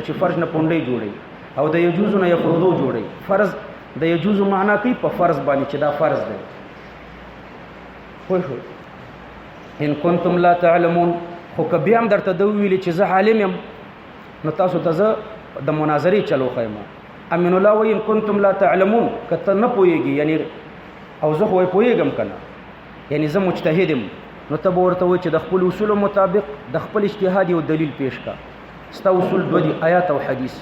چې فرض نه پونډې جوړي او د یجوز نه یفرضو جوړي. فرض د یجوز معنا کوي په فرض باندې چې دا فرض دی. خو ان کنتم لا تعلمون، خو که بیا هم درته د ویلي چې زه عالم یم نو تاسو ته زه د مناظرې چلو خیم. امین الله وایي ان کنتم لا تعلمون، که ته نه پوهېږي یعنی او زه خو پوهېږم که نه یعنی زه مجتهد یم، نو ته به ورته وایي چې د خپل اصولو مطابق د خپل اجتهاد یو دلیل پیش کا. ستا اصول دو دي، آیات او حدیث.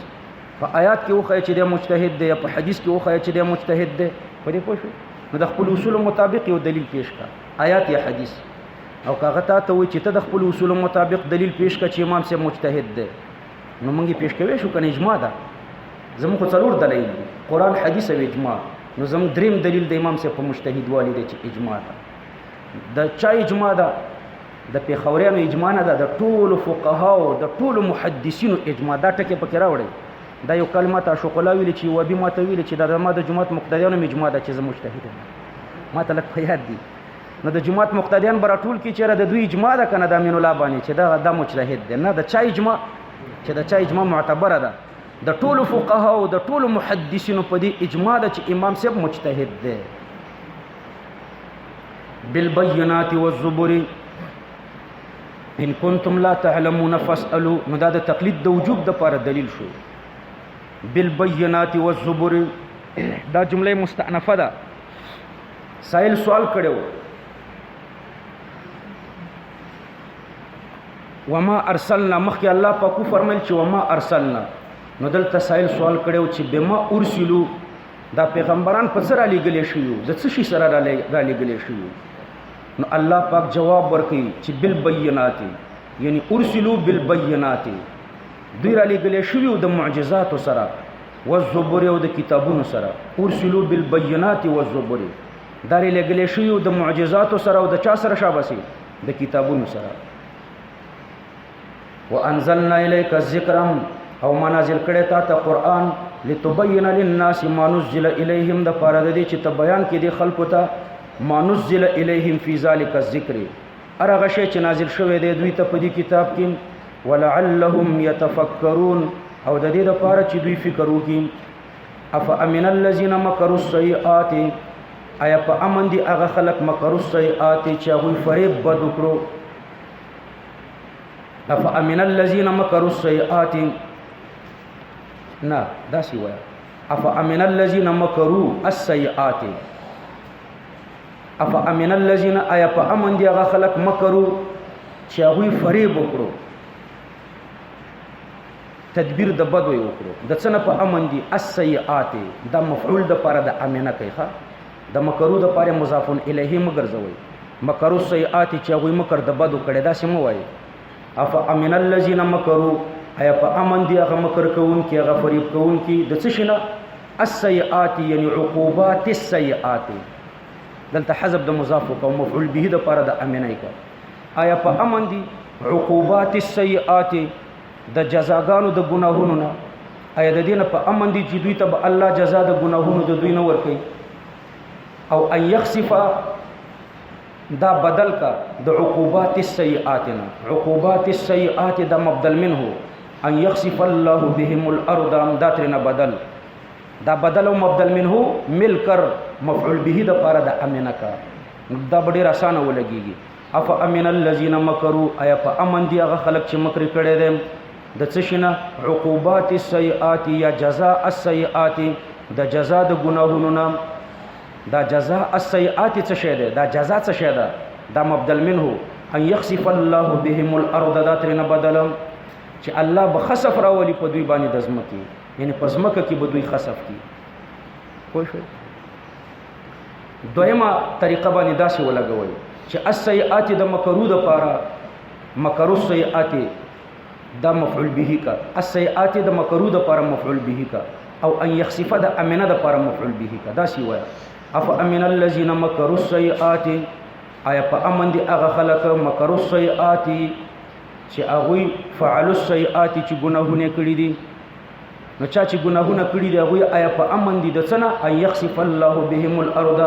په آیات کې وښایه چې دی مجتهد دی، په حدیث کې وښایه چې دی مجتهد دی. په دې پوه شوې؟ نو د خپل اصولو مطابق یو دلیل پیش کا، آیات یا حدیث. او که هغه تا ته وایي چې ته د خپل اصولو مطابق دلیل پیش کا چې امام صاحب مجتهد دی، نو موږ یې پیش کوی شو که نه؟ اجماع ده. زموږ خو څلور دلایل دي، قرآن، حدیث او اجماع. نو زموږ دریم دلیل د امام صاحب په مجتهد والی دی چې اجماع ده. د چا اجماع ده؟ د پیښوریانو اجماع نه ده، د ټولو فقهاو د ټولو محدثینو اجماع. دا ټکي پکې راوړئ. دا یو کلمه عاشق الله ویلي چې وبي ماته ویلي چې دا ما د جماعت مقتدیانو اجماع ده چې زه مجتهد یم. ماته لږ په یاد دي. نو د جماعت مقتدیان به راټول کړي چېرې د دوی اجماع ده که نه د امین الله باندې چې دا مجتهد دی. نه، د چا اجماع؟ چې د چا اجماع معتبره ده؟ د ټولو فقهاو د ټولو محدثینو په دې اجماع ده چې امام صاحب مجتهد دی. بالبینات والزبر ان کنتم لا تعلمون فاسألوا. نو دا د تقلید د وجوب د پاره دلیل شو. بالبینات والزبر دا جمله مستأنفه ده. سائل سوال کړو وما ارسلنا، مخکې الله پاکو فرمایل چې وما ارسلنا، نو دلته سائل سوال کړو چې بما ارسلوا، دا پیغمبران په څه را لېږلي شوي، د څه شي سره را لېږلي شوي؟ نو الله پاک جواب ورکوي چې بالبینات، یعنی ارسلوا بالبینات، دوی را لېږلي شوي د معجزاتو سره، والزبر او د کتابونو سره. ارسلوا بالبینات والزبر، دا را لېږلي شوي د معجزاتو سره او د چا سره؟ شاباسي د کتابونو سره. وانزلنا الیک الذکر، او ما نازل کړی تا ته قرآن، لتبین للناس ما نزل الیهم، د پاره د دې چې ته بیان کړې دې خلکو ته ما نزل الیهم فی ذلک الذکر، هر هغه شی چې نازل شوی دی دوی ته په دې کتاب کې. ولعلهم یتفکرون، او د دې لپاره چې دوی فکر وکړي. افامن الذین مکروا السیئات، آیا په امن دي هغه خلک مکروا السیئات چې هغوی فریب بد وکړو؟ افامن الذین مکروا السیئات، نه داسې وایه افامن الذین مکروا السیئات. افامن الذین، آیا په امن دي هغه خلک مکروا چې هغوی فریب وکړو، تدبیر د بد وکړو. د څه نه په امن دي؟ السیئات، دا مفعول د پاره د امنه کوي. ښه، د مکرو د پاره مضاف الیه مګرځوي. مکروا السیئات چې هغوی مکر د بد وکړي، داسې مه وایي. افامن الذین مکروا، آیا په امن دي هغه مکر کوونکي، هغه فریب کوونکي د څه شي نه؟ السیئات، یعنی عقوبات السیئات. دلته حذف د مضاف او مفعول به د پاره د امنه کوي. آیا په امن دي عقوبات السیئات، د جزاګانو د ګناهونو نه؟ آیا د دې نه په امن دي چې دوی ته به الله جزا د ګناهونو د دوی نه ورکوي؟ او ان یخسف، دا بدل کا د عقوبات السیئات نه. عقوبات السیئات دا مبدل منه، ان یخسف الله بهم الارض، دا ترنه بدل. دا بدل او مبدل منه ملکر مفعول به د پاره د امنه کا، دا ډېر اسانه ولګيږي. اف امن الذين مکروا، آیا په امن دي هغه خلک چې مکر کړي دي د څه شي نه؟ عقوبات السیئات یا جزاء السیئات، د جزا د ګناهونو نه. دا جزاء السیئات څه شی دی؟ دا جزا څه شی ده؟ دا مبدل منه ان یخسف الله بهم الارض، دا ترنه بدل چې الله به خسف راولي په دوی باندې د ځمکې، یعنی په ځمکه کې به دوی خسف کی. پوه شئ؟ دویمه طریقه باندې داسې ولګوئ چې السیئات د مکرو د پاره، مکروا السیئات دا مفعول به کا، السیئات د مکرو د پاره مفعول به کا، او ان یخسف د امنه د پاره مفعول به کا. داسې وایه اف امن الذین مکروا السیئات، آیا په امن دي هغه خلک مکروا السیئات چې هغوی فعلوا السیئات چې ګناهونه کړي دي. نو چا چې ګناهونه کړي دي هغوی آیا په امن دي د څه نه؟ ان یخسف الله بهم الارض،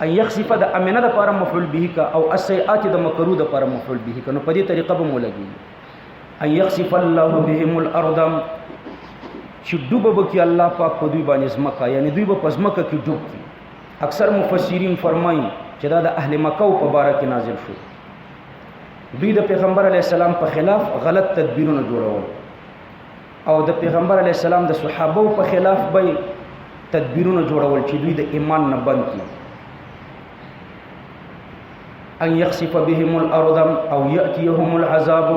ان یخسف د امنه د پاره مفعول به کا، او السیئات د مکرو د پاره مفعول به کا. نو په دې طریقه به مو لګي. ان یخسف الله بهم الارض چې ډوب بکی الله پاک په دوی باندې زمکه، یعنی دوی په زمکه کې ډوب کی. اکثر مفسرین فرمایي چې دا د اهل مکه په باره کې نازل شو. دوی د پیغمبر علی السلام په خلاف غلط تدبیرونه جوړول او د پیغمبر علی السلام د صحابه په خلاف به تدبیرونه جوړول چې دوی د ایمان نه بند کړي. ان یخسف بهم الارض او یاتیهم العذاب،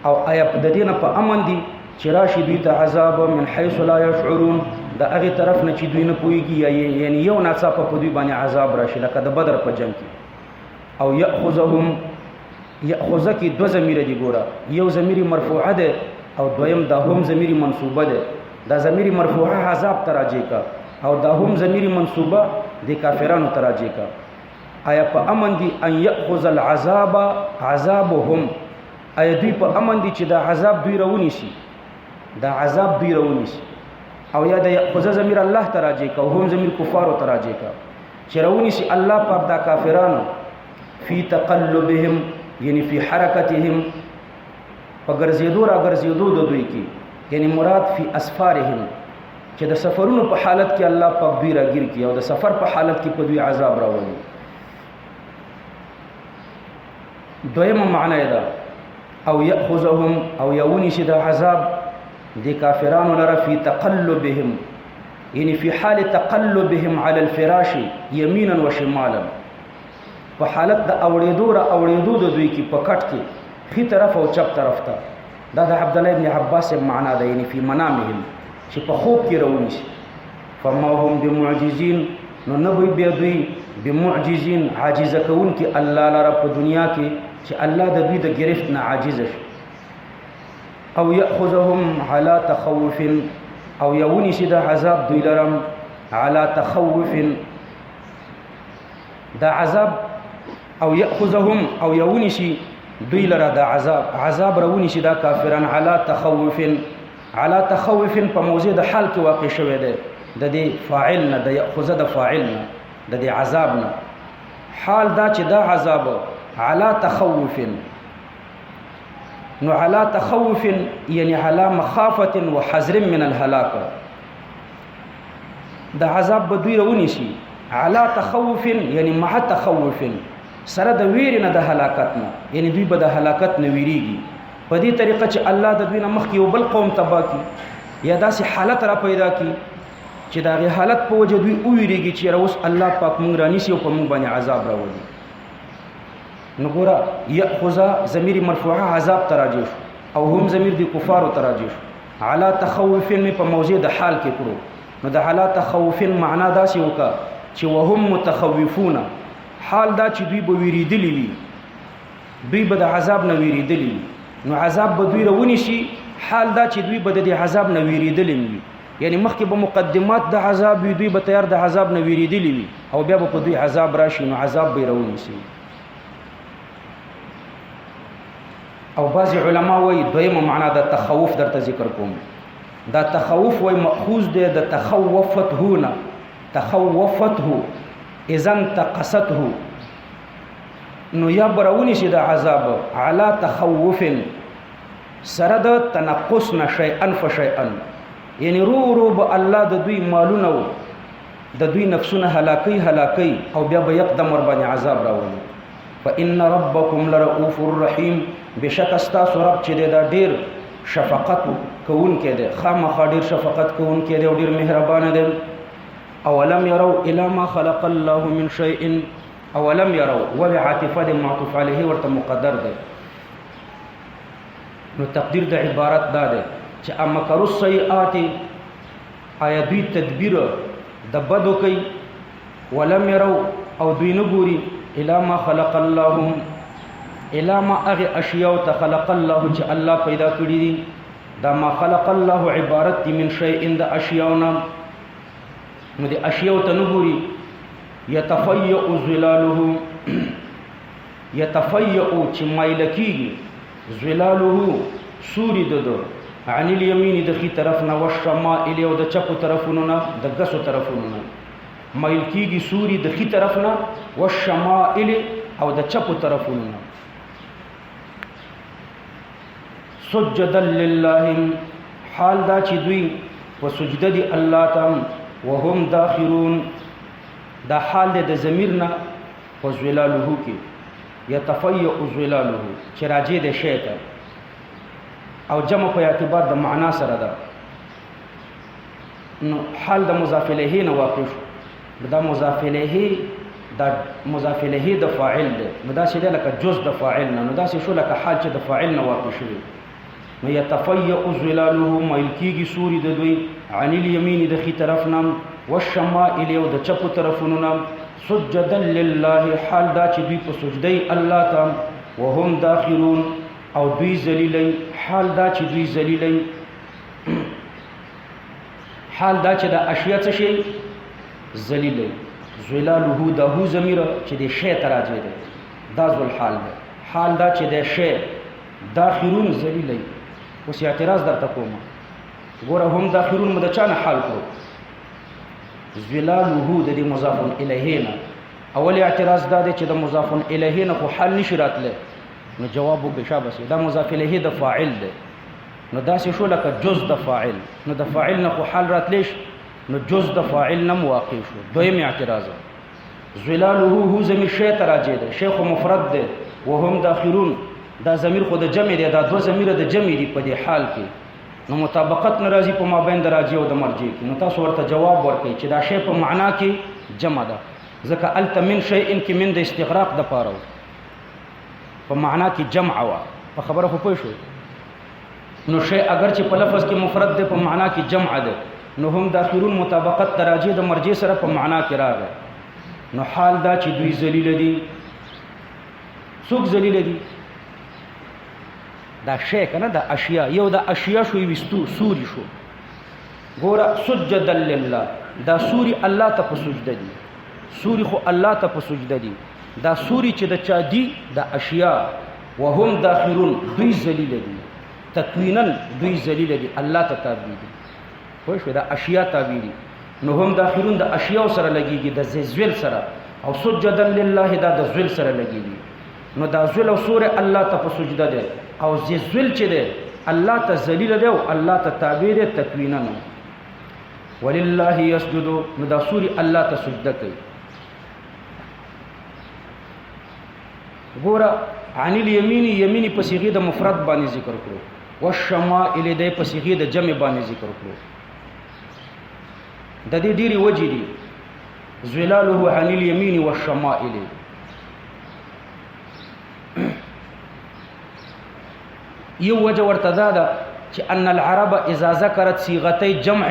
او آیا د دینه په امن دي چې راشي دوی ته عذاب من حيث لا يشعرون، د هغه طرف نه چې دوی نه پوهیږي، یعنی یو ناڅاپه په دوی باندې عذاب راشي لکه د بدر په جنگ کې. او یاخذهم، یاخذ کی دو ضمیر دی ګوره، یو ضمیر مرفوعه ده او دویم دا هم ضمیر منصوبه ده. دا ضمیر مرفوعه عذاب تراجه کا او دا هم ضمیر منصوبه د کافرانو تراجه کا. آیا په امن دي ان یاخذ العذاب عذابهم، آیا دوی په امن دي چې دا عذاب دوی راونی شي، دا عذاب دوی راونی شي. او یا د یاخذ ضمیر الله تراجه کا او هم ضمیر کفار تراجه کا چې راونی شي الله پاک دا کافرانو فی تقلبهم، یعنی فی حرکتهم، په ګرځېدو را ګرځېدو د دوی کې، یعنی مراد فی اسفارهم، چې د سفرونو په حالت کې الله پاک دوی راګیر کی او د سفر په حالت کې په دوی عذاب راولي. دویمه معنی ده او یاخذهم، او یونی شي د عذاب د کافرانو لره فی تقلبهم، یعنی فی حال تقلبهم علی الفراش یمینا و شمالا، په حالت د اوړېدو را اوړېدو د دوی کې په کټ کې خي طرف او چپ طرف ته. دا د عبد الله ابن عباس معنا ده، یعنی فی منامهم، چې په خوب کې راونی شي. فما هم بمعجزین، نو نه وي بیا دوی بمعجزین عاجزه کون کې الله لره په دنیا کې چې الله د دوی د گرفت نه عاجز شي. او یاخذهم علی تخوف، او یونی شي د عذاب دوی لرم علی تخوف، دا عذاب او یاخذهم او یونی شي دوی لره دا عذاب راونی شي دا کافران علی تخوف. علی تخوف په موضع د حال کې واقع شوی دی، د دې فاعل نه، د یاخذ د فاعل نه، د دې عذاب نه. حال دا چې دا عذاب علی تخوف، نو علی تخوف یعنی علی مخافه وحذر من الهلاك، دا عذاب به دوی راونی شي علی تخوف یعنی مع تخوف، سره د ویرې نه د هلاکت نه، یعنی دوی به د هلاکت نه ویریږي. په دې طریقه چې الله د دوی نه مخکې یو بل قوم تباه کړي یا داسې حالت را پیدا کړي چې د هغې حالت په وجه دوی وویریږي چې اوس الله پاک موږ رانیسي او په موږ باندې عذاب راولي. نو ګوره یاخذ ضمیر مرفوعه عذاب تراجع شو او هم ضمیر د کفارو تراجع شو. علی تخوف مې په موضع د حال کې کړو، نو د علی تخوف معنا داسې وکړه چې وهم متخوفون، حال دا چې دوی به ویریدلی وي، دوی به د عذاب نه ویریدلی وي، نو عذاب به دوی راونی شي. حال دا چې دوی به د عذاب نه ویریدلی وي، یعنی مخکې به مقدمات د عذاب وي، دوی به تیار د عذاب نه ویریدلی وي او بیا به په دوی عذاب راشي، نو عذاب به راونی شي. او بعض علما وایي دویمه معنا د تخوف درته ذکر کوم. دا تخوف وایي مأخوذ دی د تخوفته نه، تخوفته اذا انتقصته، نو یا براونی شي د عذاب علی تخوف سره د تنقص نه شیئا فشیئا، یعنی رو رو به الله د دوی مالونه د دوی نفسونه هلاکی او بیا به یقدم ور باندې عذاب راولي. فإن ربکم لرؤوف الرحیم، بشک استاسو رب چې دا ډیر شفقت کوونکی دی، خامخا ډیر شفقت کوونکی دی او ډیر مهربان دی. اولم يروا الى ما خلق الله من شيء، اولم يروا وبعاطفه د معطوف علیه ورته مقدر دی. نو تقدیر د عبارت دا دی چې امکر السیئات، آیا دوی تدبیر د بدو کوي، ولم يروا او دوی نه ګوري الى ما خلق الله، الى ما اغه اشیاء خلق الله چې الله پیدا کړی دي. دا ما خلق الله عبارت دی من شیء د اشیاءنا، نو د اشیاء ته نه ګوري. یتفیع ظلاله، یتفیع چې مایل کیږي، ظلاله سوری ددو عن الیمین د خي طرف نه، والشمائل او د چپو طرفونو نه، د غسو طرفونو نه مایل کیږي سوری د خي طرف نه، والشمائل او د چپو طرفونو نه. سجدا لله حال دا چې دوی په سجده دی الله ته وهم داخرون دا حال د ضمیر نه په ظلاله کې یتفیع ظلاله چې راځي د شی ته او جمع په اعتبار د معنا سره ده نو حال د مضاف الیه نه واقع شو دا مضاف الیه دا مضاف الیه د فاعل ده نو دا شی لکه جز د فاعل نه نو دا شی شو لکه حال چې د فاعل نه واقع شوی نو یتفیع ظلاله مایل کیږي سوري د دوی عن الیمین د خي طرف نام والشمائل او د چپو طرفونو نام سجدا لله حال دا چې دوی په سجدي الله ته وهم داخرون او دوی ذلیلین حال دا چې دوی ذلیلین حال دا چې د اشیاء څه شي ذلیلین ظلاله د هو ضمیر چې د شی ته راځي دا ذل حال ده حال دا چې د شی داخرون ذلیلین اوس اعتراض درته کوم ګوره هم داخرون مده چانه حال کړو ظلاله د دې مضاف الیه نه اول اعتراض دا دی چې د مضاف الیه نه خو حال نشي راتله نو جواب وګښه بس دا مضاف الیه د فاعل دی نو دا شو لکه جز د فاعل نو د فاعل نه خو حال راتلیش نو جز د فاعل نه واقع شو دویم اعتراض ظلاله هو ضمیر شی ته راځي دی شیخ مفرد دی وهم داخرون دا ضمیر خو د جمع دی دا دو ضمیر د جمع دی په دې حال کې نو مطابقت ناراضي په مابین د راجع او د مرجع کې نو تاسو ورته جواب ورکړئ چې دا شی په معنا کې جمع ده ځکه الت من شیء کې من د استغراق د پاره په معنا کې جمع وا په خبره خو پوه شو نو شی اگر چې په لفظ کې مفرد ده په معنا کې جمع ده نو هم داخرون مطابقت د راجع د مرجع سره په معنا کې راغی نو حال دا چې دوی ذلیل دي څوک ذلیل دي دا شی کنه دا اشیاء یو دا اشیاء شو وستو سوري شو ګوره سجدا لله دا سوري الله ته په سجده دي سوري خو الله ته په سجده دي دا سوري چې د چا دي دا اشیاء وهم داخرون دوی ذلیل دي تکوینا دوی ذلیل دي الله ته تابع دي خو شو دا اشیاء تابع دي نو هم داخرون د اشیاء سره لګيږي د زویل سره او سجدا لله دا د زویل سره لګيږي نو دا زویل او سوره الله ته په سجده دي او زویل چې دی الله ته ذلیل دی او الله ته تابع دی تکوینا ولله يسجد نو دا سوري الله ته سجده کوي ګوره عن الیمین یمین په صيغه د مفرد باندې ذکر کړو والشمائل د په صيغه د جمع باندې ذکر کړو د دې ډېری وجې دي ظلاله عن الیمین والشمائل یو وجه ورته ده چې ان العرب اذا ذکرت صيغتي جمع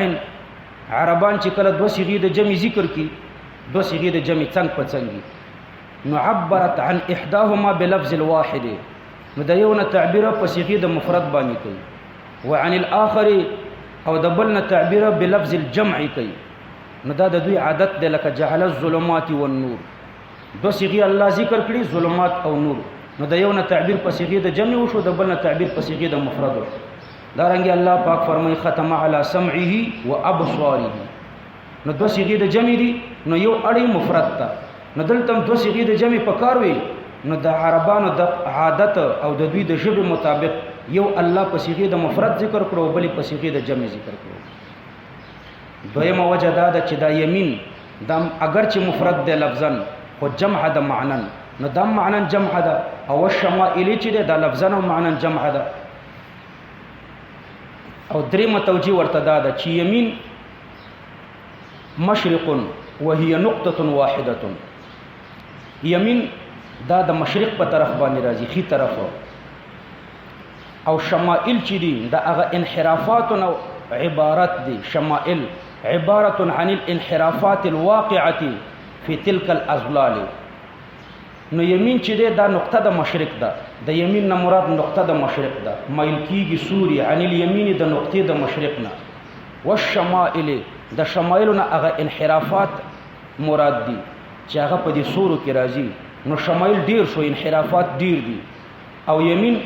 عربان چې کله دو صيغې د جمع ذکر کی دو صيغې د جمع څنګه په څنګه نو عبرت عن احداهما بلفظ الواحد نو د یو نه تعبیر په صيغې د مفرد باندې کوي وعن الاخر او د بل نه تعبیر بلفظ الجمع کوي نو دا د دوی عادت دی لکه جعل الظلمات والنور دو صيغې الله ذکر کړي ظلمات او نور نو د یو نه تعبیر په صيغه د جمع وشو د بل نه تعبیر په صيغه د مفرد وشو دا رنګ الله پاک فرمای ختم علی سمعه وابصاره نو دو صيغه د جمع دي نو یو اړي مفرد تا نو دلته دو صيغه د جمع په کار وي نو د عربانو د عادت او د دوی د ژبه مطابق یو الله په صيغه د مفرد ذکر کړو بلې په صيغه د جمع ذکر کړو دویمه وجه دا ده چې دا یمین دا اگر چې مفرد دی لفظا خو جمع د معنا نو دا معنا جمع ده او الشمائل چې دا لفظا او معنا جمع ده او درېمه توجیه ورته ده چې یمین مشرق وهي نقطه واحده یمین دا د مشرق په طرف باندې راځي خي طرف او شمائل چې دي دا هغه انحرافات او عبارت دي شمائل عباره عن الانحرافات الواقعه في تلك الاضلال نو یمین چې دا نقطه د مشرق ده د یمین نه مراد نقطه د مشرق ده مایل کیږي سوري عن الیمین د نقطې د مشرق نه والشمائل د شمائل نه هغه انحرافات مراد دي چې هغه په دې سورو کې راځي نو شمائل ډیر شو انحرافات ډیر دي او یمین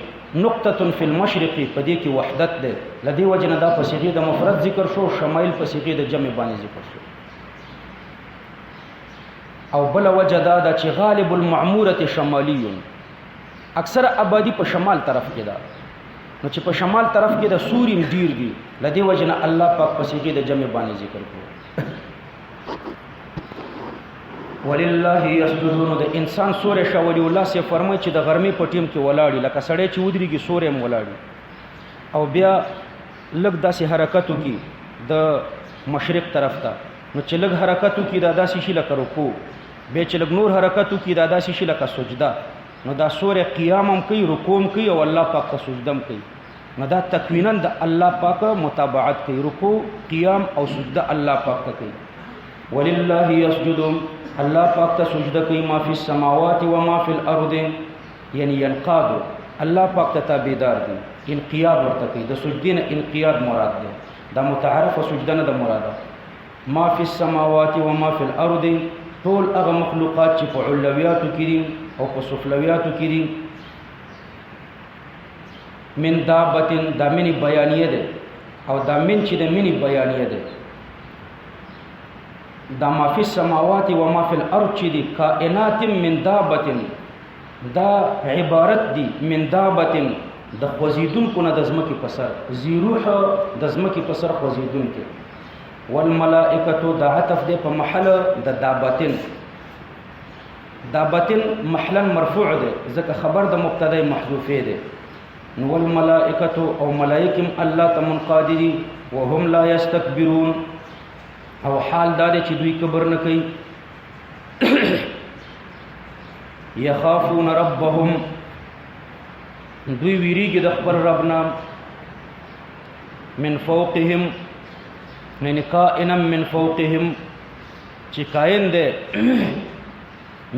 نقطه فی المشرق په دې کې وحدت ده لدی وجنه دا په صيغه د مفرد ذکر شو شمائل په صيغه د جمع باندې ذکر شو او بل وجه دا چې غالب المعموره شمالي اکثر آبادی په شمال طرف کې ده نو چې په شمال طرف کې د سوري ډیر دي لدی وجنه الله پاک پسې کې د جمع باندې ذکر کوي ولله یسجدون د انسان سورې شاولی الله سے فرمای چې د غرمې په ټیم کې ولاړی لکه سړی چې ودرېږي سورې هم ولاړی او بیا لږ داسې حرکتو کې د مشرق طرف ته نو چې لږ حرکتو کې دا داسې شي لکه رکوع بیا چې لږ نور حرکتو کې دا داسې شي لکه سجده نو دا سورې قیام هم کوي رکوع هم کوي او الله پاک ته سجده هم کوي نو دا تکوینا د الله پاک متابعت کوي رکوع قیام او سجده الله پاک ته کوي ولله یسجد الله پاک ته سجده کوي ما فی السماوات و ما فی الارض یعنی ينقاد الله پاک ته تابعدار دي انقیاد ورته کوي د سجدې نه انقیاد مراد ده دا متعارف سجده نه د مراده ما فی السماوات و ما فی الارض ټول هغه مخلوقات چې په علویاتو کې دي او په سفلویاتو کې دي من دابتن دا منی بیانیه ده او دا من چې د منی بیانیه ده دا ما فی السماوات و ما فی الارض چې دي کائنات من دابتن دا عبارت دي من دابتن د خوځیدون کو نه د ځمکې په سر زیروح د ځمکې په سر خوځیدون کې والملائکه دا عطف دی په محل د دابتن دابتن محلا مرفوع دی ځکه خبر د مبتدا محذوفه دی نو والملائکه او ملائکم الله ته منقادری وهم لا یستكبرون او حال دا دی چې دوی کبر نه کوي یخافون ربهم دوی ویریږي د خپل رب نام من فوقهم من کائنا من فوقهم چې کائن ده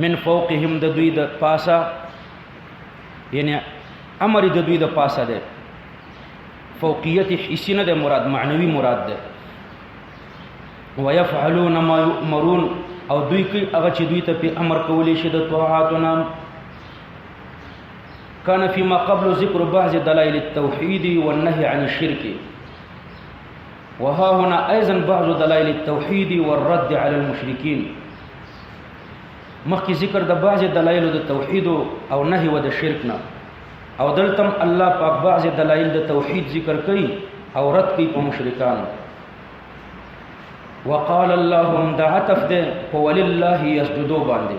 من فوقهم د دوی د پاسا یعنی امر د دوی د پاسا ده فوقیت حسی نه ده مراد معنوي مراد ده ويفعلون ما يؤمرون او دوی کوي هغه چې دوی ته په امر کولې شي د طاعاتنا كان فيما قبل ذكر بعض دلائل التوحيد والنهي عن الشرك وها هنا ايضا بعض دلائل التوحيد والرد على المشركين مخکې ذکر د بعض دلایل د توحید او نهي و د شرکنا او دلتم الله پاک بعض دلایل د توحید ذکر کوي او رد کوي په مشرکانو وقال اللهم دا عطف ده ولله يسجدوا باندې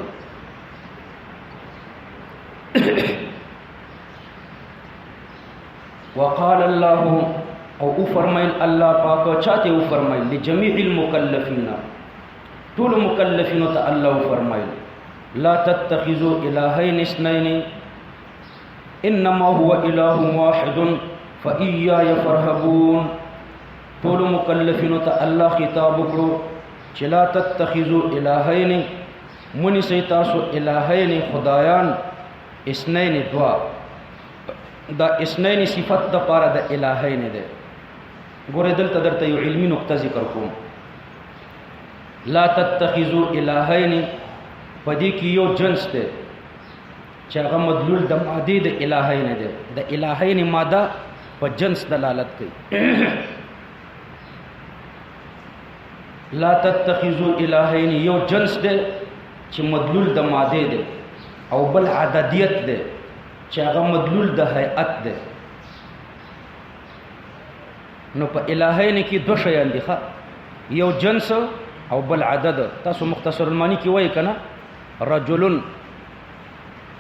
وقال الله او فرمایل الله پاک چاته فرمایل لجميع المكلفين ټول مکلفین ته الله فرمایل لا تتخذوا الهين اثنين انما هو اله واحد فاياي فارهبون ټول مکلفین ته الله خطاب وکړو چې لا تتخذوا الهين منی سي تاسو الهين خدایان اثنين دوا دا اثنين صفت د پاره د الهين ده ګوره دلته درته یو علمي نقطه ذکر کوم لا تتخذوا الهين پدې کې یو جنس ده چې هغه مدلول د ماده د الهین ده د الهین ماده په جنس دلالت کوي لا تتخذوا الهین یو جنس ده چې مدلول د ماده ده او بل عددیت ده چې هغه مدلول د هيئت ده نو په الهین کې دوه شیان دي یو جنس او بل عدد تاسو مختصر المانی کې وایي کنه رجلن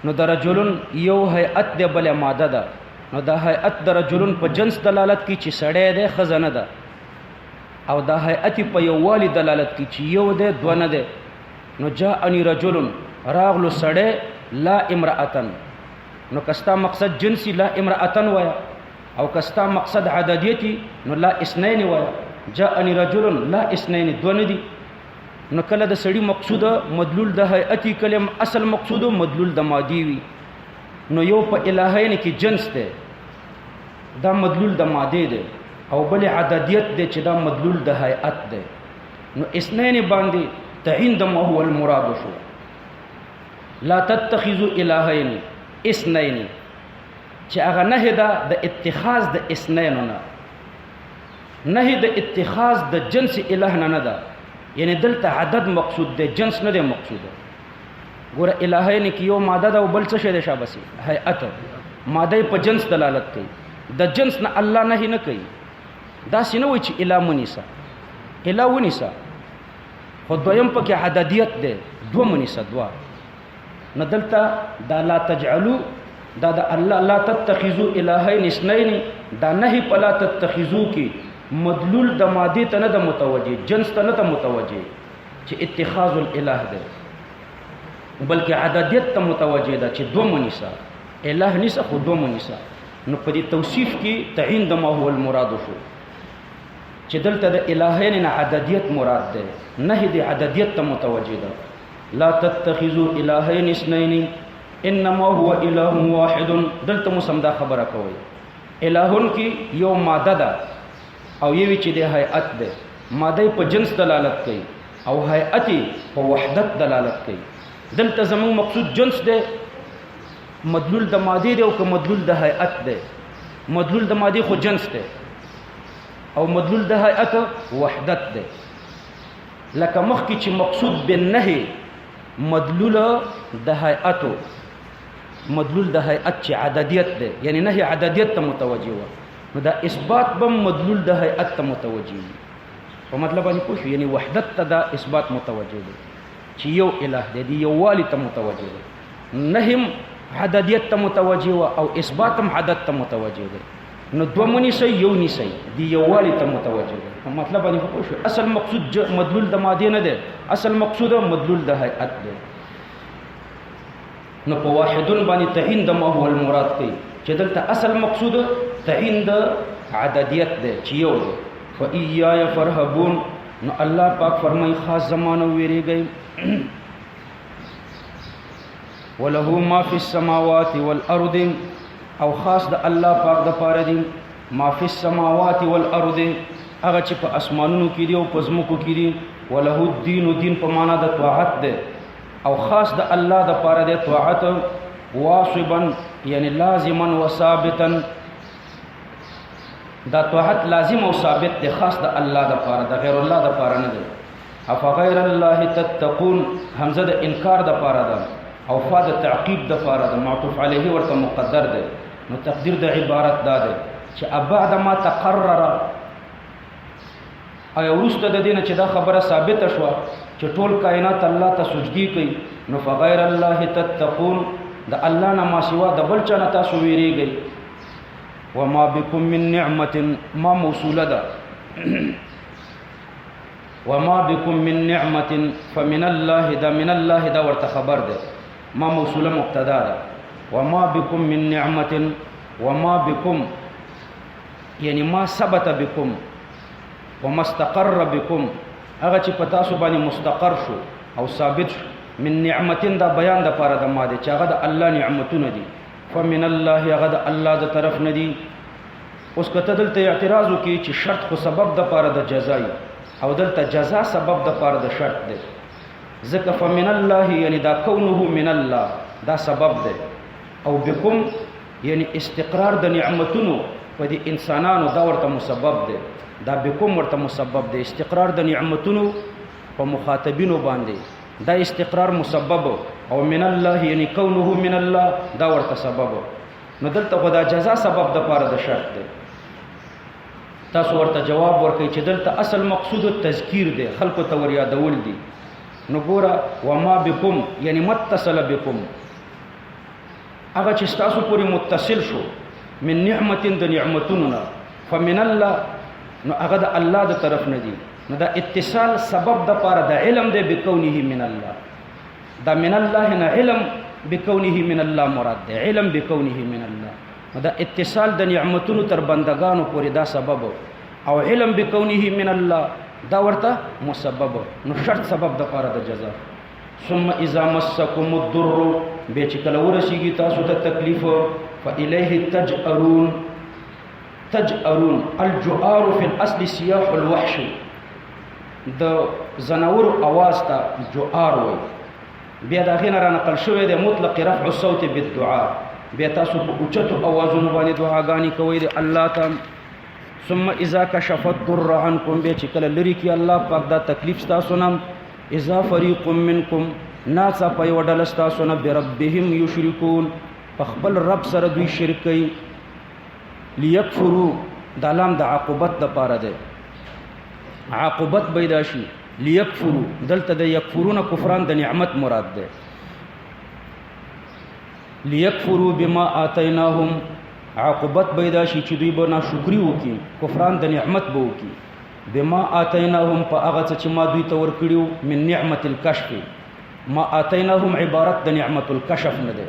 نو د رجلن یو هيئت ده بل ماده ده نو د هيئت د رجلن په جنس دلالت کوي چې سړی ده خزانه ده او د هيئت په یووالي دلالت کوي چې یو ده دوه نه ده نو جاءني رجلن راغلو سړی لا امرأتن نو کستا مقصد جنسی لا امرأتن ویا او کستا مقصد عددیتی نو لا اثنين ویا جاءني رجل لا اثنين دو نه دي نو کله د سړی مقصود مدلول د هيئتي کلم اصل مقصود مدلول د مادي وي نو یو په الهین کې جنس ده دا مدلول د ماده ده او بل عددیت ده چې دا مدلول د هيئت ده نو اثنين باندې تعین د ما هو المراد شو لا تتخذوا الهين اثنين چې هغه نه ده د اتخاذ د اثنين نه نه د اتخاذ د جنس الہ نه ده یعنی دلته عدد مقصود ده جنس نه ده مقصود ده ګوره الہین کې یو ماده ده او بل څه شی ده شابسي هيئت ماده په جنس دلالت کوي د جنس نه الله نهي نه کوي داسې نه وایي چې اله منیسه اله ونیسه خو دویم پکې عددیت دی دوه منیسه دوه نه دلته دا لا تجعلوا دا د الله لا تتخذوا الهین اثنین دا نهي په لا تتخذوا کې مدلول د ماده ته نه د متوجه جنس ته نه د متوجه چې اتخاذ الاله دی بلکې عددیت ته متوجه ده چې دوه منیسه اله نسه خو دوه منیسه نو په دې توصیف کې تعین د ما هو المراد شو چې دلته د الهین نه عددیت مراد ده نه د عددیت ته متوجه ده لا تتخذوا الهین اثنین انما هو اله واحد دلته مسم دا خبره کوي الهون کې یو ماده ده او یوی چې د هيئت ده ماده په جنس دلالت کوي او هيئت په وحدت دلالت کوي دلته زمون مقصود جنس ده مدلول د ماده ده او که مدلول د هيئت ده مدلول د ماده خو جنس ده او مدلول د هيئت وحدت ده لکه مخکې چې مقصود بالنهي مدلول د هيئت مدلول د هيئت چې عددیت ده یعنی نهي عددیت ته متوجه و نو دا اثبات بم مدلول د هيئت ته متوجه په مطلب باندې پوښ یعنی وحدت ته دا اثبات متوجه ده چې یو اله دی یو والی ته متوجه ده نهم عددیت ته متوجه او اثباتم عدد ته متوجه ده نو دو منیسي یو نیسي دی یو والی ته متوجه ده په مطلب باندې پوښ اصل مقصود مدلول د ماده نه ده اصل مقصود مدلول د هيئت ده نو په واحدن باندې تعین د ما هو المراد کوي چې دلته اصل مقصود تعین د عددیت ده چې یو ده فإياي فرهبون نو الله پاک فرمای خاص زمانه ویریږي وله ما فی السماوات والارض او خاص د الله پاک د پاره دي ما فی السماوات والارض هغه چې په اسمانونو کې دي او په ځمکو کې دي وله الدین دین په معنا د طاعت ده او خاص د الله د پاره د طاعت واصبا یعنی لازما وثابتا دا طاعت لازم او ثابت ده خاص د الله د پاره د غیر الله د پاره نه ده اف غیر الله تتقون حمزه د انکار د پاره ده او فا د تعقیب د پاره ده معطوف علیه ورته مقدر ده نو تقدیر د عبارت دا ده چې بعد ما تقرر اي ورسته د دینه چې دا خبره ثابت شوه چې ټول کائنات الله ته سجدي کوي نو فغیر الله تتقون د الله نه ما سوا د بل چا نه تاسو ویریږئ وما بكم من نعمة ما موصولة ده وما بكم من نعمة فمن الله ده من الله ده ورته خبر ده ما موصولة مبتدا ده وما بكم من نعمة وما بكم يعني ما ثبت بكم وما استقر بكم هغه چې پتا سو باندې مستقر شو او ثابت شو من نعمتين دا بیان د پاره د ماده چې هغه د الله نعمتونه دي فمن الله هغه د الله د طرف نه دي اوس کته دلته اعتراض وکي چې شرط خو سبب د پاره د جزای او دلته جزا سبب د پاره د شرط دی ځکه فمن الله یعنی دا کونه من الله دا سبب دی او بكم یعنی استقرار د نعمتونو په دې انسانانو دا ورته مسبب دی دا بكم ورته مسبب دی استقرار د نعمتونو په مخاطبینو باندې دا استقرار مسبب او من الله یعنی کونه من الله دا ورته سبب نو دلته خدا جزا سبب د پاره د شرط دی تاسو ورته جواب ورکړئ چې دلته اصل مقصود تذکیر دی خلق ته ور یادول دي نو ګوره وما بكم یعنی متصل بكم هغه چې تاسو پورې متصل شو من نعمت د نعمتونو فمن الله نو هغه د الله د طرف نه دي نو دا اتصال سبب د پاره د علم دی بکونه من الله دا من الله نه علم بکونه من الله مراد دی علم بکونه من الله نو دا اتصال د نعمتونو تر بندگانو پورې دا سبب او علم بکونه من الله دا ورته مسبب نو شرط سبب د پاره د جزاء ثم اذا مسكم الضر به چې کله ورسیږي تاسو ته تکلیف فإليه تجأرون تجأرون الجؤار في الاصل سياح الوحش د زناور आवाज ته جؤار وای بیا دا غینه را نقل شوی د مطلق رفع الصوت بالدعاء بیا تاسو په اوچتو اوازونو باندې دعاګانی کوي د الله ته ثم اذا كشف الضر عنكم به چې کله لري کی الله پاک دا تکلیف تاسو نام اذا فريق منكم ناس په وډل تاسو نه بربهم یشركون خپل رب سره دوی شرک کوي لیکفروا دا لام د عاقبت د پاره ده عاقبت پیدا شي لیکفروا دلته د یکفرون کفران د نعمت مراد ده لیکفروا بما آتیناهم عاقبت پیدا شي چې دوی به ناشکری وکړي کفران د نعمت به وکړي بما آتیناهم په هغه څه چې ما دوی ته ورکړیو من نعمت الکشف ما آتیناهم عبارت د نعمت الکشف نه ده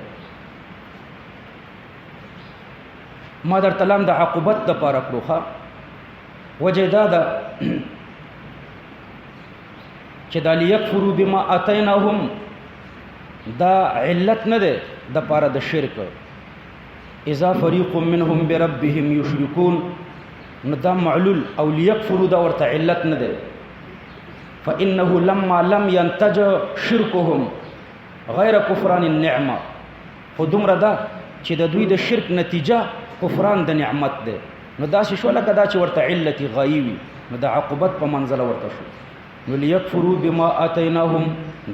ما در تلام د عاقبت د پاره کړوخه وجه دا ده چې دا لیکفروا بما آتیناهم دا علت نه ده د پاره د شرک اذا فریق منهم بربهم یشرکون نو دا معلول او لیکفروا دا ورته علت نه ده فانه لما لم ينتج شركهم غیر کفران النعمه خودمره دا چې د دوی د شرک نتیجه کفران د نعمت ده نو دا شو لکه دا چې ورته علت غایوي نو د عاقبت په منزله ورته شو نو لیکفروا بما آتیناهم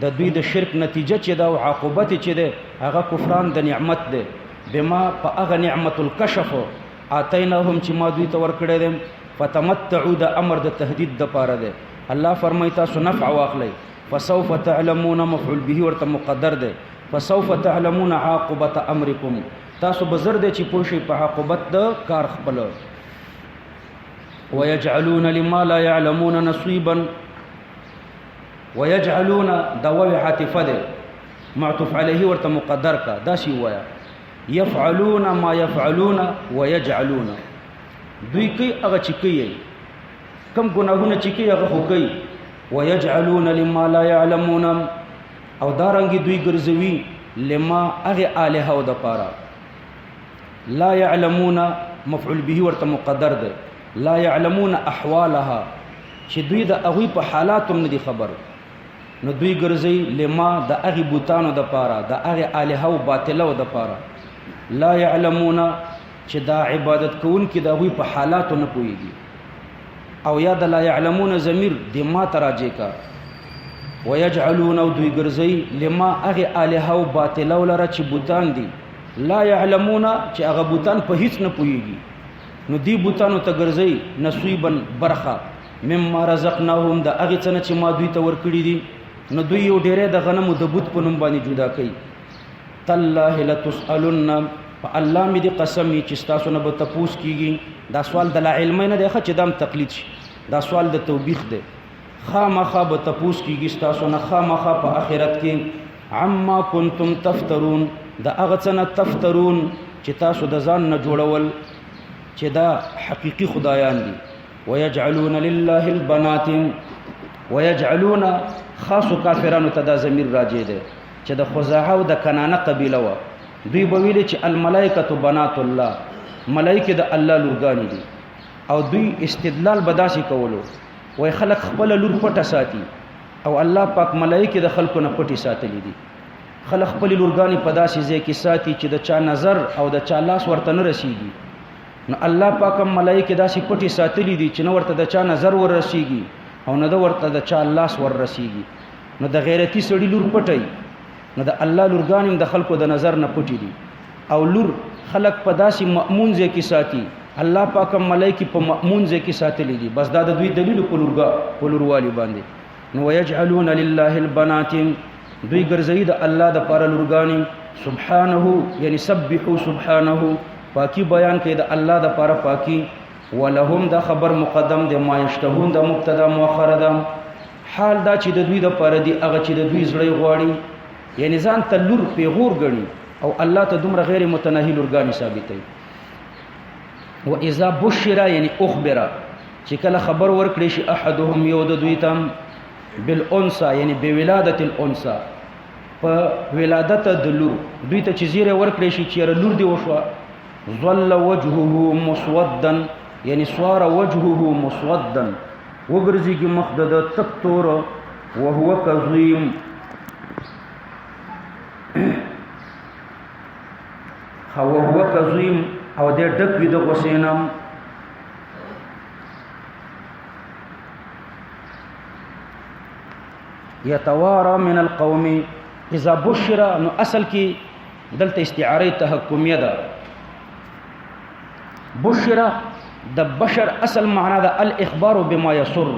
د دوی د شرک نتیجه چې دا او عاقبت چې ده هغه کفران د نعمت ده بما په هغه نعمت الکشف آتیناهم چې ما دوی ته ورکړی دي فتمتعوا د امر د تهدید د پاره ده الله فرمایي تاسو نفع واخلئ فسوف تعلمون مفعول به ورته مقدر ده فسوف تعلمون عاقبت امرکم تاسو بزر دي چې پوه شئ په عاقبت د کار خپل ويجعلون لما لا يعلمون نصيبا ويجعلون دواب عاطفه ده معطوف عليه ورته مقدر کا دا شی وایا يفعلون ما يفعلون ويجعلون دوی کوي هغه چې کوي کم ګناهونه چې کوي هغه کوي ويجعلون لما لا يعلمون او دارنګي دوی ګرځوي لما هغه الها او د پاره لا يعلمون مفعول به ورته مقدر ده لا يعلمون احوالها چې دوی د هغه په حالاتو نه دي خبر نو دوی ګرځي لما د هغه بوتانو د پاره د هغه الها او باطله او د پاره لا يعلمون چې دا عبادت کوون کې د هغه په حالاتو نه پويږي او یا د لا يعلمون ضمیر د ما تراجه کا ويجعلون او دوی ګرځي لما هغه الها او باطله ولر چې بوتان دي لا يعلمون چې هغه بوتان په هیڅ نه پويږي نو دی بوتانو ته ګرځي نصيبا برخه مما رزقناهم د هغه څه چې ما دوی ته ورکړي دي نو دوی یو ډېرې د غنمو د بوت په نوم باندې جدا کوي تالله لتسالن فالله می دي قسم چې تاسو نه به تپوس کیږي دا سوال د لا علم نه دی چې دام تقلید شي دا سوال د توبېخ دی خامخا به تپوس کیږي تاسو نه خامخا په آخرت کې عما کنتم تفترون د هغه څه نه تفترون چې تاسو د ځان نه جوړول چې دا حقيقي خدایان دي ويجعلون لله البنات ويجعلون خاص کافرانو ته دا ضمیر راځي دي چې د خزاعه او د کنانه قبيله و دوی به ویل چې الملائکه بنات الله ملائکه د الله لورګانی دي او دوی استدلال بداسي کولو وای خلق خپل لور پټه ساتي او الله پاک ملائکه د خلکو نه پټي ساتلي دي خلق خپل لورګانی په داسې ځای کې ساتي چې د چا نظر او د چا لاس ورته نه رسیږي نو الله پاک ملائکه داسې پټي ساتلي دي چې نو ورته د چا نظر ور رسیږي او نه ورته د چا لاس ور رسیږي نو د غیرتی سړي لور پټي نو د الله لورګانیم د خلکو د نظر نه پټي دي او لور خلق په داسې مأمون ځای کې ساتي الله پاک ملائکه په مأمون ځای کې ساتلي دي بس دا د دوی دلیل په لوروالی باندې نو ويجعلون لله البنات دوی ګرځي د الله د پاره لورګانی سبحانه یعنی سبحوا سبحانه پاکی بیان کوي د الله د پاره پاکی ولهم دا خبر مقدم د ما یشتهون د مبتدا مؤخر ده حال دا چې د دوی د پاره دی هغه چې د دوی زړه غواړي یعنی ځان ته لور پیغور غني او الله ته دومره غیر متناهی لورګانی ثابتوي و اذا بشر یعنی اخبر چې کله خبر ورکړي شي احدهم یو د دوی تم بالانثى یعنی بولادت الانثى په ولادت د لور دوی ته چې زیره ورکړي شي چې لور دی وشو ظل وجهه مسودا یعنی صار وجهه مسودا وګرځيږي مخ د تکتور وهو کظیم هو کظیم او د ډک وي د غسینم یتوارا من القوم اذا بشر نو اصل کې دلته استعاره تحکمیه ده بشرا د بشر اصل معنا د الاخبار بما يسر،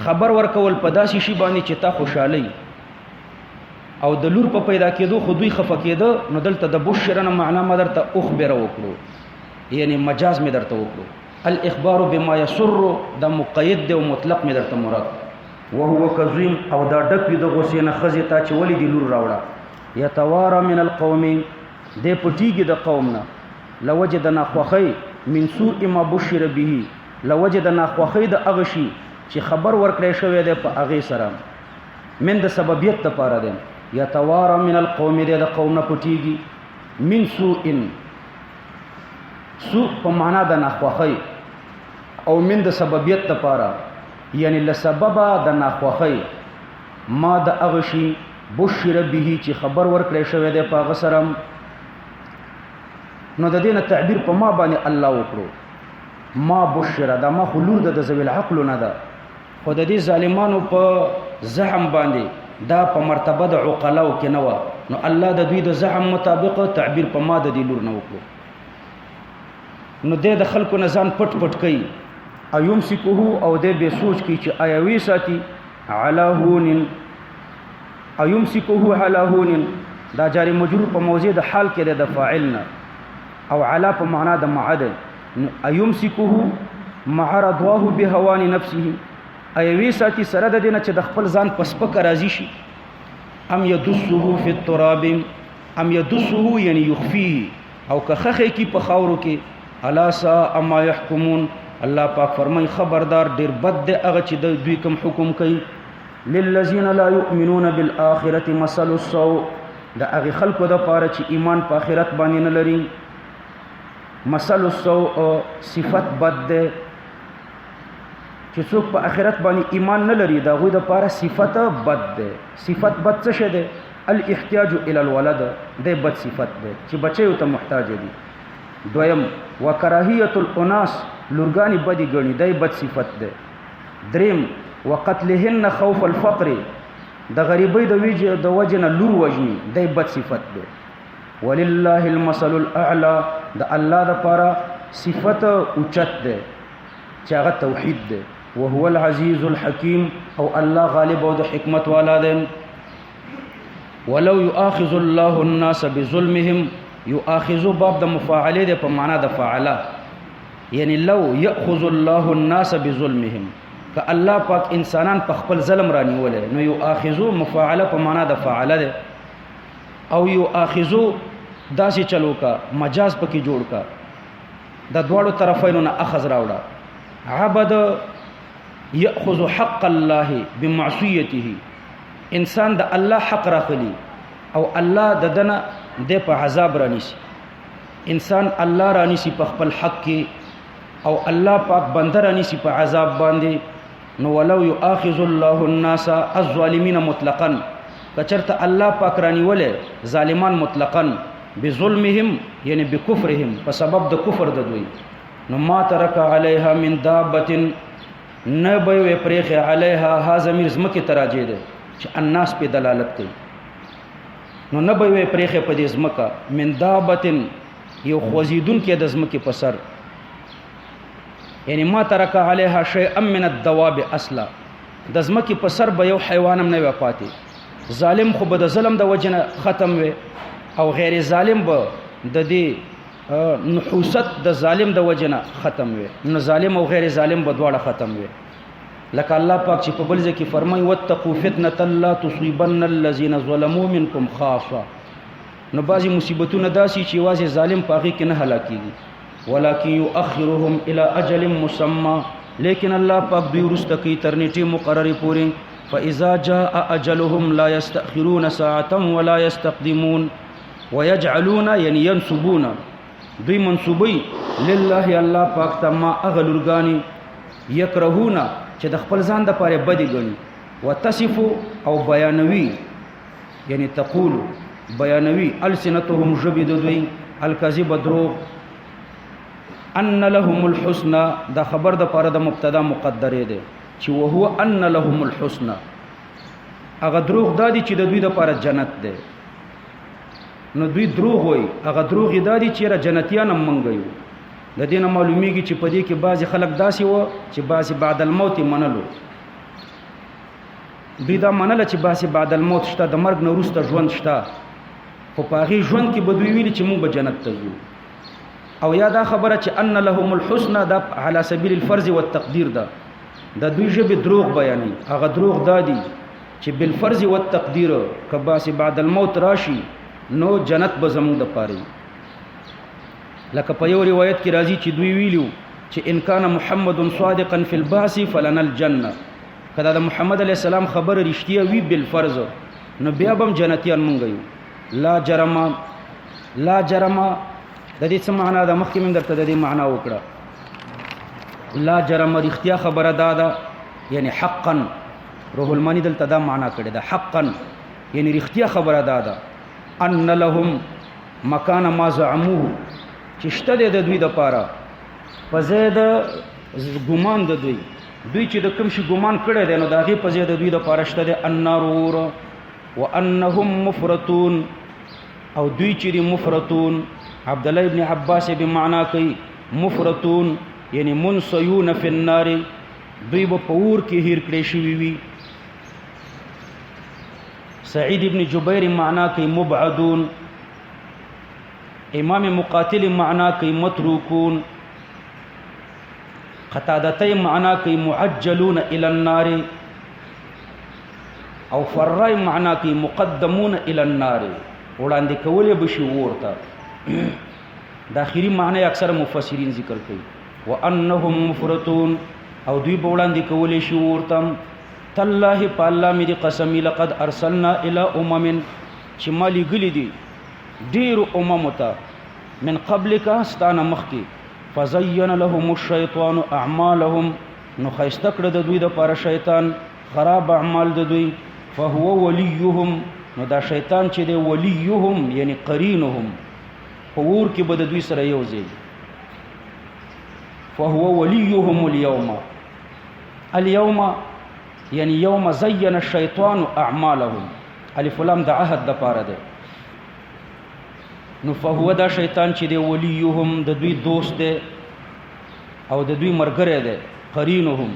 خبر ورکول په داسې شی باندې چې تا خوشالي او د لور په پیدا کېدو خو دوی خفه کېده. نو دلته د بشرا نه معنا ما درته اخبر وکړو، یعنی مجاز می درته وکړو. الاخبار بما يسر د مقید او مطلق می درته مراد. وهو کظیم او دا ډک وي د غصې نه خزې ته چې ولې دی لور راوړه. یتوارا من القوم دې پټیږي د قوم نه، لوجه د ناخوښۍ من سوء ما بشر به، لوجه د ناخوښۍ د هغه شي چې خبر ورکړی شوی دی په هغې سره، من د سببیت دپاره دی. یتوارا من القوم دی د قوم نه پټیږي، من سوء سوء په معنا د ناخوښۍ او من د سببیت دپاره، یعنی لسببه د ناخوښۍ ما د هغه شي بشر به چې خبر ورکړی شوی دی په هغه سره. نو د دې نه تعبیر په ما باندې الله وکړو. ما بشر دا ما خو لور د ذوی العقل نه ده، خو د دې ظالمانو په زعم باندې دا په مرتبه د عقلاو کې نه وه. نو الله د دوی د زعم مطابق تعبیر په ما د دې لور نه وکړو. نو دې د خلکو نه ځان پټ پټ کوي. ایمسکه او دې به سوچ کوي چې آیا وی ساتي علی هون، ایمسکه علی هون دا جاری مجرور په موضع د حال کې د فاعل نه، او علا په معنا د معد. ایمسکه مع رضواه بهوان نفسه، ایوي ساتي سره د دینه چې د خپل ځان پسپک راضي شي. ام يدسه فی التراب، ام يدسه یعنی یخفیه، او که خخې کی په خاورو کې. الا ساء ما يحكمون، الله پاک فرمای خبردار ډیر بد دی هغه چې دوی کوم حکم کوي. للذین لا یؤمنون بالآخرة مثل السوء، د هغې خلکو دپاره چې ایمان په آخرت باندې نه لري. مثل السوء صفت بد دی، چې څوک په آخرت باندې ایمان نه لري د هغوی دپاره صفت بد دی. صفت بد څه شی دی؟ الاحتیاج الی الولد، دی بد صفت دی چې بچیو ته محتاج دي. دویم وکراهیت الاناس، لورګانې بدې ګڼي، دی بد صفت دی. دریم وقتلهن خوف الفقر، د غریبۍ د وجې نه لور وژني، دی بد صفت دی. ولله المثل الاعلى، د الله دپاره صفت اوچت دی چې هغه توحید دی. وهو العزیز الحکیم، او الله غالب او د حکمت والا دی. ولو یؤاخذ الله الناس بظلمهم، یؤاخذ باب د مفاعله دی په معنا د فعله، یعنی لو یأخذ الله الناس بظلمهم، که الله پاک انسانان په خپل ظلم رانیولې، نو یؤاخذو مفاعله په معنا د فعله دی. او یؤاخذو داسې چلو کا، مجاز پکې جوړ کا، د دواړو طرفینو نه اخذ راوړه. عبد یأخذ حق الله بمعصیته، انسان د الله حق راخلی او الله د دنه د په عذاب رانیسی. انسان الله رانیسی په خپل حق کې، او الله پاک بنده رانیسی په عذاب باندې. نو ولو یؤاخذ الله الناس الظالمین مطلقا، کچرته الله پاک رانیولې ظالمان مطلقا، بظلمهم یعنی بکفرهم، په سبب د کفر د دوی. نو ما ترک علیها من دابت، نه به وی پرېخې علیها، ها ضمیر ځمکې ته راجع دی چې الناس پې دلالت کوي. نو نه به وی پرېخې په دې ځمکه، من دابت یو خوځېدونکی د ځمکې په سر، یعنی ما ترک علیها شیئا من الدواب اصلا، د ځمکې په سر به یو حیوان هم نه وی پاتې. ظالم خو به د ظلم د وجه نه ختم وي، او غیر ظالم به د دې نحوست د ظالم د وجه نه ختم وي. نو ظالم او غیر ظالم به دواړه ختم وي. لکه الله پاک چې په بل ځای کې فرمایي واتقوا فتنة لا تصيبن الذين ظلموا منكم خاصة. نو بعضې مصیبتونه داسې چې یوازې ظالم په هغې کې نه هلاکېږي، ولکن یؤخرهم الى اجل مسمى، لیکن الله پاک دوی وروسته کوي تر نیټې مقررې پورې. فاذا جاء اجلهم لا يستأخرون ساعة ولا يستقدمون. ويجعلون یعنی ينسبون، دوی منصوبی لله الله پاک ته ما هغه لورګانې یکرهونه چې د خپل ځان دپاره بدې ګڼي. وتصف او بیانوي، یعنی تقول بیانوي، السنتهم ژبې د دوی، الکذب دروغ. ان لهم الحسنى، دا خبر د پاره د مبتدا مقدرې ده چې وهو ان لهم الحسنى، هغه دروغ دادی چې د دوی د پاره جنت ده. نو دوی دروغ وای، هغه دروغ دادی چې را جنتیان هم منګیو. د دینه معلومیږي چې په دې کې بعضی خلک داسې و چې بعضی بعد الموت منلو دوی دا منله چې بعضی بعد الموت شته د مرګ نه وروسته ژوند شته خو په هغې ژوند کې به دوی ویلي چې موږ به جنت ته ځو او یا دا خبره چې ان لهم الحسنى دا علی سبیل الفرض والتقدیر ده د دوی ژبې دروغ بیانوي هغه دروغ دا دي چې بالفرض والتقدیر که بعضې بعد الموت راشي نو جنت به زموږ دپاره لکه په یو روایت کې راځي چې دوی ویلو چې ان کان محمد صادقا فی البعث فلنا الجنه که دا د محمد علیه السلام خبره رښتیا وي بالفرض نو بیا به هم جنتیان مونږ یو لا جرم د دې څه معنا ده مخکې مې درته د دې معنا وکړه لا جرم رښتیا خبره دا ده یعنی حقا روح المانی دلته دا معنا کړې ده حقا یعنی رښتیا خبره دا ده ان لهم مکان ما زعموه چې شته د دوی دپاره په ځای د ګمان د دوی چې د کوم شي ګمان کړی دی نو د هغې په ځای د دوی دپاره شته دی النار اور وانهم مفرطون او دوی چې دي مفرطون عبدالله ابن عباس به معنا کوي مفرطون یعنی منسیون فی النار دوی به په اور کې هیر کړی شوي وي سعید ابن جبیر معنا کوي مبعدون امام مقاتل معنا کوي متروکون قتادته معنا کوي معجلون الى النار او فرای معنا کوي مقدمون الى النار وړاندې کولې بشي ورته د اخیری معنی اکثر مفسرین ذکر کوي وانهم مفرطون او دوی به وړاندې کولې شي ورته تالله په الله مې دې قسمي لقد ارسلنا الى چې ما لېږلي دي ډېرو اممو ته من قبلک ستانه مخکې فزین لهم الشیطان اعمالهم نو ښایسته کړه د دوی دپاره شیطان خراب اعمال د دوی فهو ولیهم نو دا شیطان چې دی ولیهم یعنی قرینهم په اور کې به د دوی سره یو ځای فهو ولیهم اليوم یعنی یوم زین الشیطان اعمالهم الف لام د عهد دپاره دی نو فهو دا شیطان چې دی ولیهم د دوی دوست دی او د دوی مرګری دی قرینهم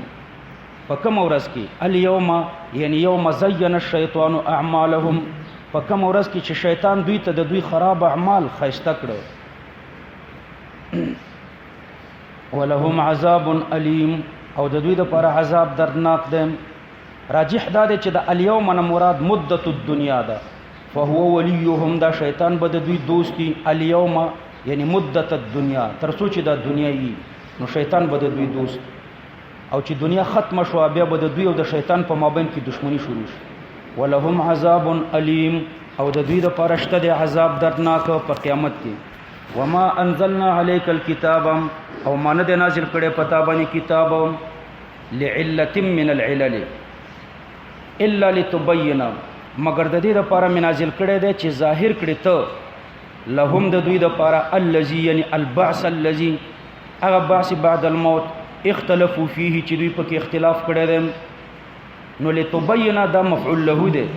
په کوم ورځ کې الیوم یعنی یوم زین الشیطان اعمالهم په کوم ورځ کې چې شیطان دوی ته د دوی خراب اعمال ښایسته کړه ولهم عذاب علیم او د دوی دپاره عذاب دردناک دی راجح دا دی چې د الیوم نه مراد مدت الدنیا ده فهو ولیهم دا شیطان به د دوی دوستی الیوم یعنی مدت الدنیا تر څو چې دا دنیا وي نو شیطان به د دوی دوست او چې دنیا ختمه شوه بیا به د دوی او د شیطان په مابین کې دشمنی شروع شي ولهم عذاب علیم او د دوی دپاره شته دی عذاب دردناک په قیامت کې وما انزلنا علیک الکتاب او ما نه دی نازل کړی په تا باندې کتاب لعلة من العلل الا لتبین مگر د دې لپاره مې نازل کړی دی چې ظاهر کړي ته لهم د دوی لپاره الذي یعنی البعث الذي هغه بعث بعد الموت اختلفوا فيه چې دوی پکې اختلاف کړی دی نو لتبین دا مفعول له دی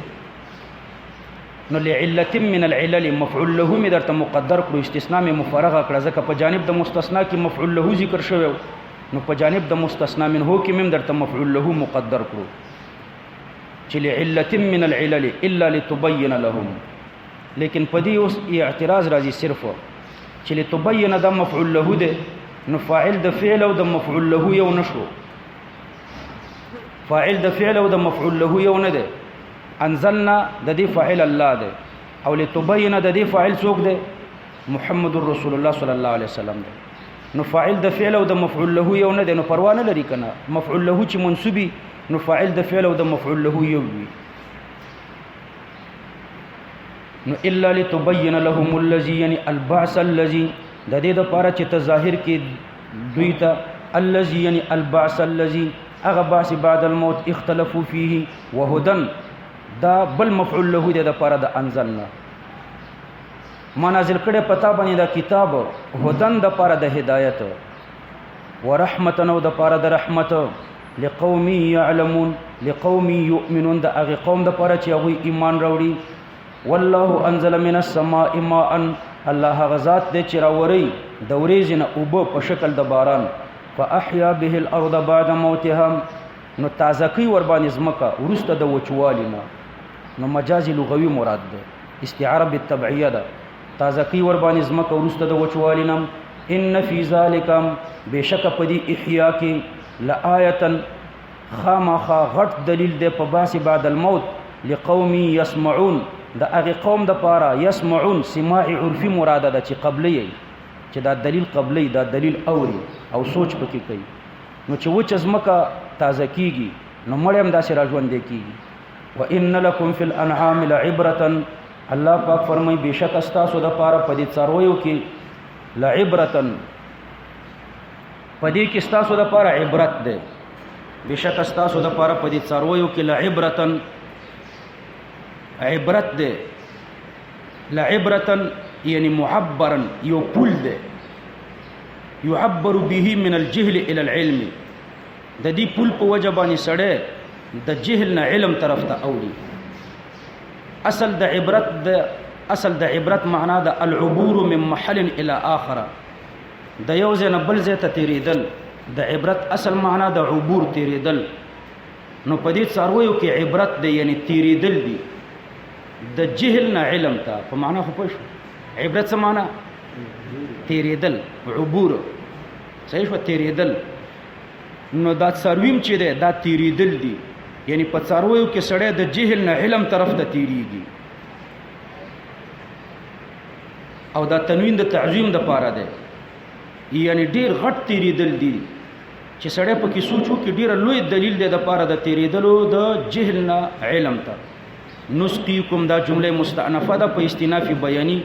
نو لعلة من العلل مفعول له مې درته مقدر کړو استثناء مې مفرغه کړه ځکه په جانب د مستثنا کې مفعول له ذکر شوی نو په جانب د مستثنا منه کې مې درته مفعول له مقدر کړو چې لعلة من العلل الا لتبین لهم لیکن په دې اوس اعتراض راځي صرف چې لتبین دا مفعول له دی نو فاعل د فعل او د مفعول له یو نشو فاعل د فعل او د مفعول له یو نه دی انزلنا د دې فاعل الله دی او لتبین د دې فاعل څوک دی محمد رسول الله صلی الله علیه وسلم دی نو فاعل د فعل او د مفعول له یو نه دی نو پروا نه لري کنه مفعول له چې منسوبي نو فاعل د فعل او د مفعول له یو وي نو الا لتبین لهم الذي یعنی البعث الذي د دې د پاره چې تظاهر کې دوی ته الذي یعنی البعث الذي هغه بعث بعد الموت اختلفوا فيه وهدن دا بل مفعول له دې د پاره د انزلنا ما نازل کړه پتا باندې دا کتاب هدن د پاره د هدایت ورحمتن او د پاره د رحمت لقوم يعلمون لقوم يؤمنون د هغه قوم د پاره چې هغه ایمان راوړي والله انزل من السماء ماء الله غزاد دې چې راوري د ورېځې نه اوبه په شکل د باران فاحیا به الارض بعد موتها نو تازه کوي ور باندې ځمکه وروسته د وچوالي نه نو مجاز لغوي مراد ده استعاره بالتبعیه ده تازه کوي ور باندې ځمکه وروسته د وچوالي نه ان فی ذلک بشک پدی احیا کې لآیه خامخا غټ دلیل ده په باسی بعد الموت لقوم يسمعون د هغه قوم د پاره يسمعون سماع عرفي مراده ده چې قبلی چې دا دلیل قبلی دا دلیل اوري او سوچ پکې کوي نو چې وچ ازمکه تازه کیږي نو مړیم داسې راژوندې کیږي وان لکم فی الانعام لعبرة الله پاک فرمای بشک استاسو د پاره په دې څارویو کې لعبرة په دې کې استاسو د پاره عبرت ده بشک استاسو د پاره په دې څارویو کې لعبرة عبرت ده لعبرة یعنی معبرا یو پل ده يعبر به من الجهل الى العلم د دې پل په وجه باندې سړی د جهل نه علم طرف ته اوړي اصل د عبرت معنا د العبور من محل الى اخر د یو ځای نه بل ځای ته تیریدل د عبرت اصل معنا د عبور تیریدل نو په دې څارویو کې عبرت دی یعنی تیریدل دی د جهل نه علم ته په معنا خو پښه عبرت څه معنا تیریدل عبور صحیح شو تیریدل نو دا څارویم چې ده دا تیریدل دی یعنی په څارویو کې سړی د جهل نه علم طرف ته تیریږي او دا تنوین د تعظیم د پاره ده یعنی ډیر غټ تیریدل دی چې سړی په کې سوچو کې ډیر لوی دلیل دی د پاره د تیریدلو د جهل نه علم ته نسقیکم دا جمله مستأنفه ده په استئناف بیانی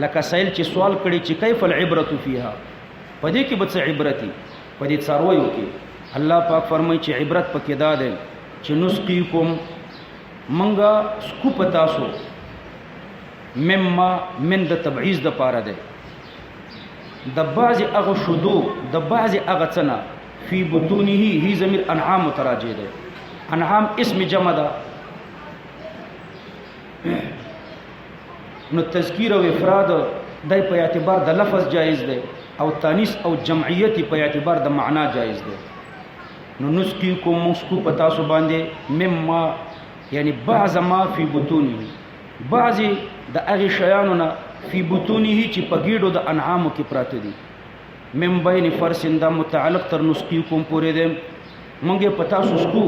لکه سائل چې سوال کړي چې کیف العبرت فیها پدې کې به څه عبرتي پدې څارویو کې الله پاک فرمایي چې عبرت پکې دا ده چې نسقیکم منګه سکو پتاسو مما من د تبعیض د پاره ده د بعض هغه شودو د بعض هغه څنا فی بطونه هی ضمیر انعام متراجع ده انعام اسم جمع ده نو تذکیر او افراد دای په اعتبار د لفظ جایز ده او تانیث او جمعیت په اعتبار د معنا جایز ده نو نسقیکم مسکو پتا سو باندې مما یعنی بعض ما فی بطونه بعض د هغه شیانو نه فی بطونه چې په ګیډو د انعامو کې پراته دي من بین فرسن دا متعلق تر نسقیکم پورې ده مونږه پتا سو سکو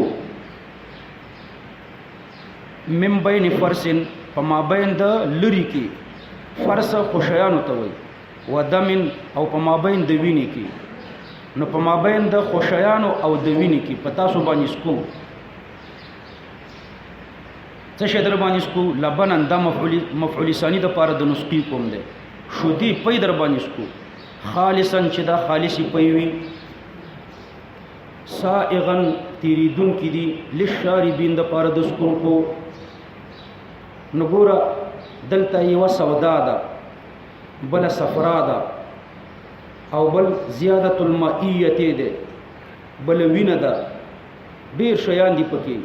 من بین فرسن په مابین د لری کې فرس خوشیانو ته وي ودمن او په مابین د وینې کې نو په مابین د خوشیانو او د وینې کې پتا سو باندې سکو څه شی در باندې سکو لبنن د مفعول ثانی د پاره د نسقی کوم ده شودي پي در باندې سکو خالصا چې دا خالصي پي وي سائغا تیریدون کې دي للشاربین د پاره د سکو کو نګورا دلته یو سودا ده بل صفرا ده او بل زیادت المائیه ده بل وینه ده ډیر شیان دي پکې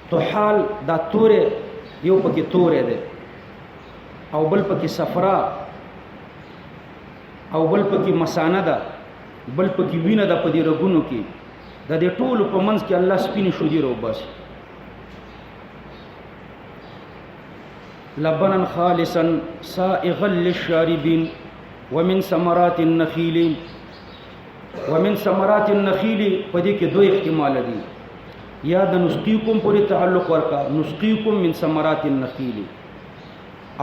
تو حال دا توره یو پکې توره ده او بل پکې صفرا او بل پکې مسانه ده بل پکې وینه ده په دې رګونو کې د دې ټولو په منځ کې الله سپینې شودي رو باسي لبنا خالصا سائغا للشاربين ومن ثمرات النخيل پدې کې دوه احتمال دي یا د نسقیکم پورې تعلق ورکا نسقیکم من ثمرات النخيل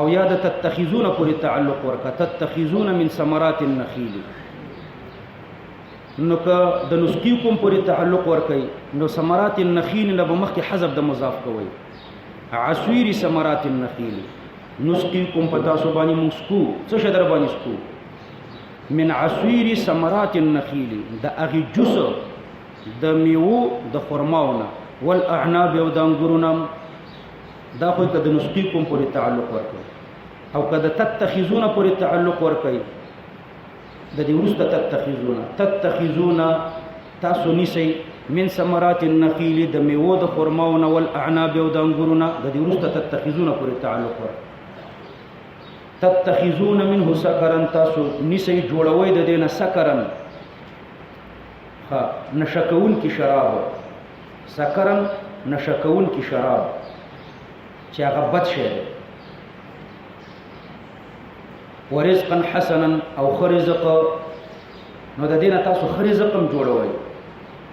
او یا د تتخذون پورې تعلق ورکا تتخذون من ثمرات النخيل نو که د نسقیکم پورې تعلق ورکای نو ثمرات النخيل نه به مخکې حذف د مضاف کوي عصویر ثمرات النخيل نسقيكم پتا سو باندې مسکو څه شدر باندې سکو من عصویر ثمرات النخيل د اغي جوس د میوه د خرماونه والاعناب او د انګورونم دا خو د نسقيكم پورې تعلق ورکړي او کله تتخذون پورې تعلق ورکړي د دې ورسته تتخذون تاسو نسی من ثمرات النخيل د میوه د خرماونه والاعناب او د انګورونه د دې ورسته تتخذون پورې تعلق ورکړي تتخذون منه سکرن تاسو نسی جوړوي د دینه سکرن نشکون کی شراب سکرن نشکون کی شراب چې هغه بد شي ورزقا حسنا او خرزق نو د دینه تاسو خرزق هم جوړوي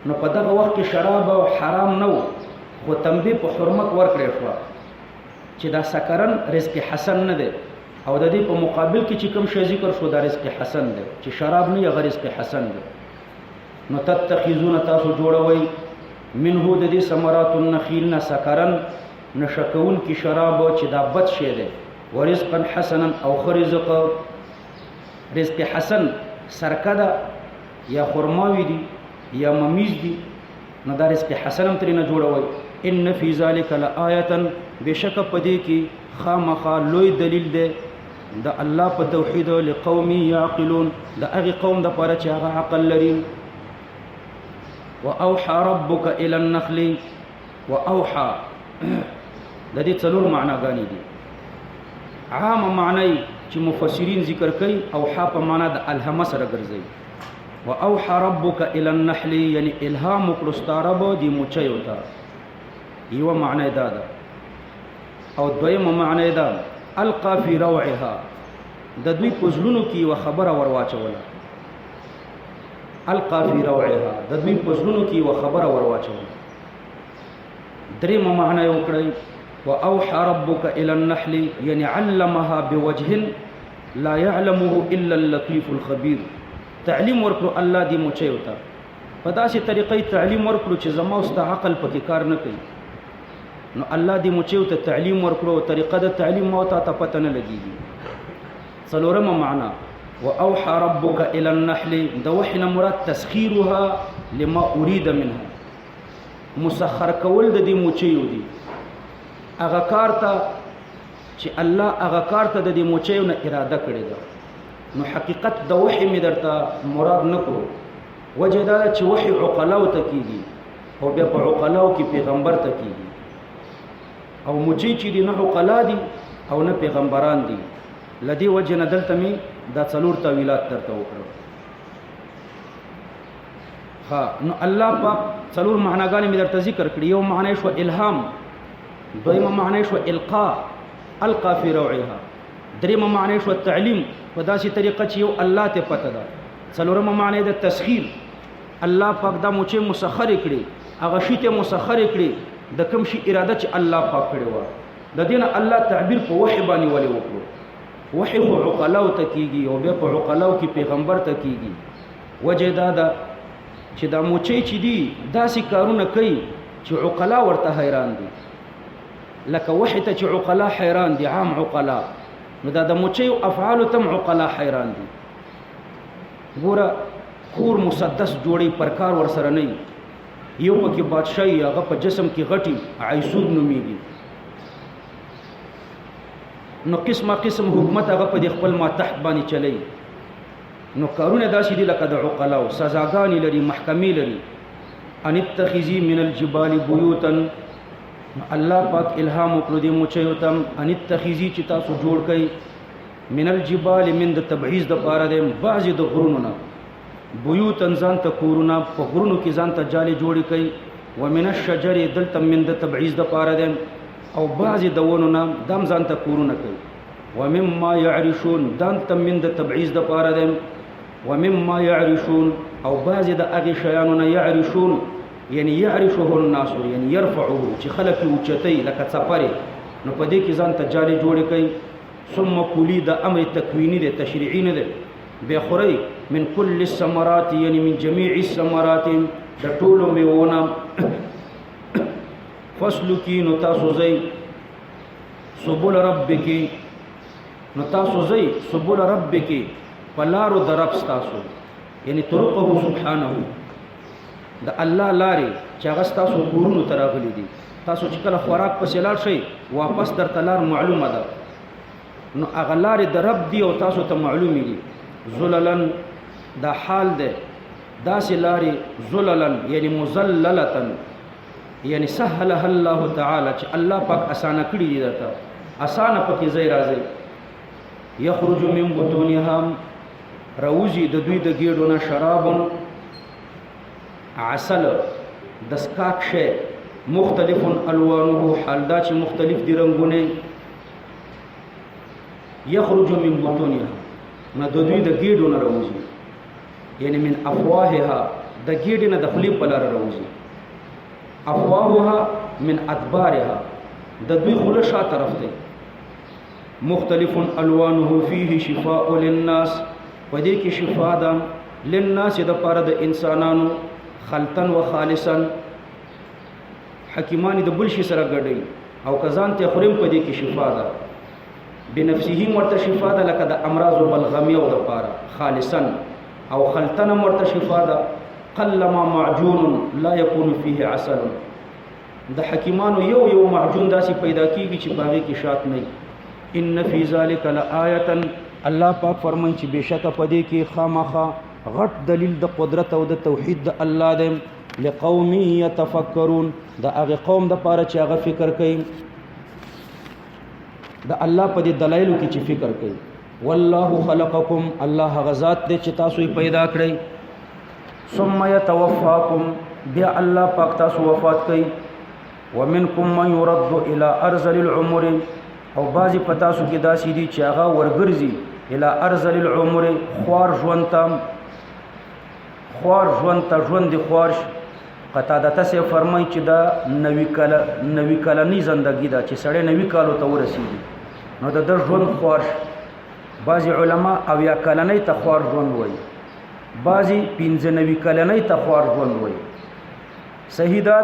نو په دغه وخت کې شراب او حرام نه و خو تنبیه په حرمت ورکړی شو چې دا سکرن رزق حسن نه دی او د دې په مقابل کې چې کوم شی ذکر شو دا رزق حسن دی چې شراب نه یا رزق حسن دی نو تتخذون تاسو جوړوي منه د دې ثمرات النخيل نه سکرن نشکون کی شراب چې دا بد شی دی ورزقا حسنا او خرزق رزق حسن سرکده یا خرماوی دی یا ممیز دی نو دا رزق حسن هم ترې نه جوړوي ان فی ذلک لآیه بشک پدې کې خامخا لوی دلیل دی د الله په توحید لقوم یعقلون د هغه قوم د پاره چې هغه عقل لري واوحى ربك الى النخل واوحى د دې څلور معناګانې دي عام معنی چې مفسرین ذکر کوي اوحى په معنا د الهمه سره ګرځي واوحى ربك الى النحل یعنی الهام وکړستارب دی موچي وتا یو معنی دا ده او دویم معنی دا القا فی روعها د دوی پزلونو کې و خبره ورواچوله القا فی روعها د دوی پزلونو کې و خبره ورواچوله دریم معنی وکړي واوحى ربك الى النحل یعنی علمها بوجه لا يعلمه الا اللطيف الخبير تعلیم ورکړو الله دې موچي وتا په داسې طریقې تعلیم ورکړو چې زما واست عقل پکې کار نه کوي نو الله دې موچي وتا تعلیم ورکړو طریقه د تعلیم مو ته پته نه لګيږي څلورم معنا واوحى ربك الى النحل د وحنا مراد تسخيرها لما اريد منها مسخر کول د دې موچي ودي هغه کار ته چې الله هغه کار ته د دې موچي نه اراده کړی ده نو حقیقت د وحی می درته مراد نکړو وجه دا چې وحی عقلاو ته کیږي او بیا په عقلاو کې پیغمبر ته کیږي او موچي چې دي نه عقلا دي او نه پیغمبران دي لدی وجه نه دلته می دا څلور تعویلات درته وکړو ها نو الله پاک څلور معناګانې می درته ذکر کړی یو معنی شو الهام دویمه معنی شو القاء القا فی روعها دریمه معنی شو تعلیم په داسې طریقه چې یو الله ته پته ده څلورمه معنی د تسخیر الله پاک دا موچه مسخر کړي هغه شی ته مسخر کړي د کوم شي اراده چې الله پاک کړي و د دین الله تعبیر په وحی باندې ولې وکړو وحی په عقلاو ته کیږي او بیا په عقلاو کې پیغمبر ته کیږي وجه دا ده چې دا موچه چې دي داسې کارونه کوي چې عقلا ورته حیران دي لکه وحی ته چې عقلا حیران دي عام عقلا نو دا د موچي افعال تم عقلا حیران دي ګوره کور مسدس جوړي پرکار ور سره نه یو پکې بادشاہي هغه په جسم کې غټي عیسود نوميږي نو قسمه قسم حکومت هغه په خپل ما تحت باندې چلی نو کارونه داسې دي لکه د عقلا او سزاګانی لري محکمې لري ان اتخذي من الجبال بيوتا الله پاک الهام وکړو دې موچي وتم ان اتخذي چې تاسو جوړ کړئ من الجبال من د تبعیض د پاره د بعضی د غرونو نه بیوتن ځان ته کورونه په غرونو کې ځان ته جالي جوړ کړئ ومن الشجر دلته من د تبعیض د پاره د او بعضی د ونو نه دم ځان ته کورونه کوي ومما يعرشون دان تم من د تبعیض د پاره د ومما يعرشون او بعضی د هغه شیانو نه يعرشون یعنی يعرشه الناس یعنی يرفعه چې خلک اوچتای لکه څپره نو په دې کې ځان ته جالي جوړ کړي ثم کلی د امر تکوینی د تشریعی نه ده به خوري من كل الثمرات یعنی من جميع الثمرات د ټولو میوونه فصل کی نو تاسو زئی سبول ربک نو تاسو زئی سبول ربک پلارو درب تاسو یعنی طرقه سبحانه د الله لاري چې هغه تاسو کورونو تراغلي دي تاسو چې کله خوراک په سلال شي واپس در تلار معلومه ده نو هغه لاري د رب دی او تاسو ته معلومي دي ذللن دا حال ده داسې لاري ذللن یعنی مذللتن یعنی سهلها الله تعالی چې الله پاک اسانه کړی دی درته اسانه پکې ځای راځي یخرج من بطونها روزی د دوی د ګېډو نه شرابن عسل دسکاک شی مختلف الوانه حال دا چې مختلف دي رنگونه یخرج من بطونها نه د دوی د ګېډو نه روزي یعنی من افواهها د ګېډې نه د خولې په لاره روزي افواهها من ادبارها د دوی خوله شا طرف دی مختلف الوانه فيه شفاء للناس پدې کې شفا ده للناس د پاره د انسانانو خلطن و خالصا حکیمان د بل شي سره ګډي او کزان ته خورم پدې کې شفا ده بنفسه مرته شفا ده لکه د امراض بلغمیه او د پاره خالصا او خلطن مرته شفا ده قلما معجون لا يكون فيه عسل د حکیمانو یو معجون داسې پیدا کیږي چې باغې کې شات نه ان فی ذلک لآیه الله پاک فرمایي چې بشکه پدې کې خامخا غټ دلیل د قدرت او د توحید د الله دی لقوم یتفکرون د هغه قوم د پاره چې هغه فکر کوي د الله په دې دلایلو کې چې فکر کوي والله خلقکم الله غزاد دې چې تاسو پیدا کړی ثم يتوفاكم بیا الله پاک تاسو وفات کوي ومنكم من يرد الى ارذل العمر او بعضی پتا سو کې داسې دي چې هغه ورګرځي الى ارذل العمر خوار ژوند ته ژوند خوارش قطاده تاسو فرمایي چې دا نوی کلنی زندگی دا چې سړی نوی کالو ته ورسیږي نو د ژوند خوارش بعضی علما او یا کلنی ته خوار ژوند وایي بعضی 95 کلنی ته خوار ژوند وایي صحیح دا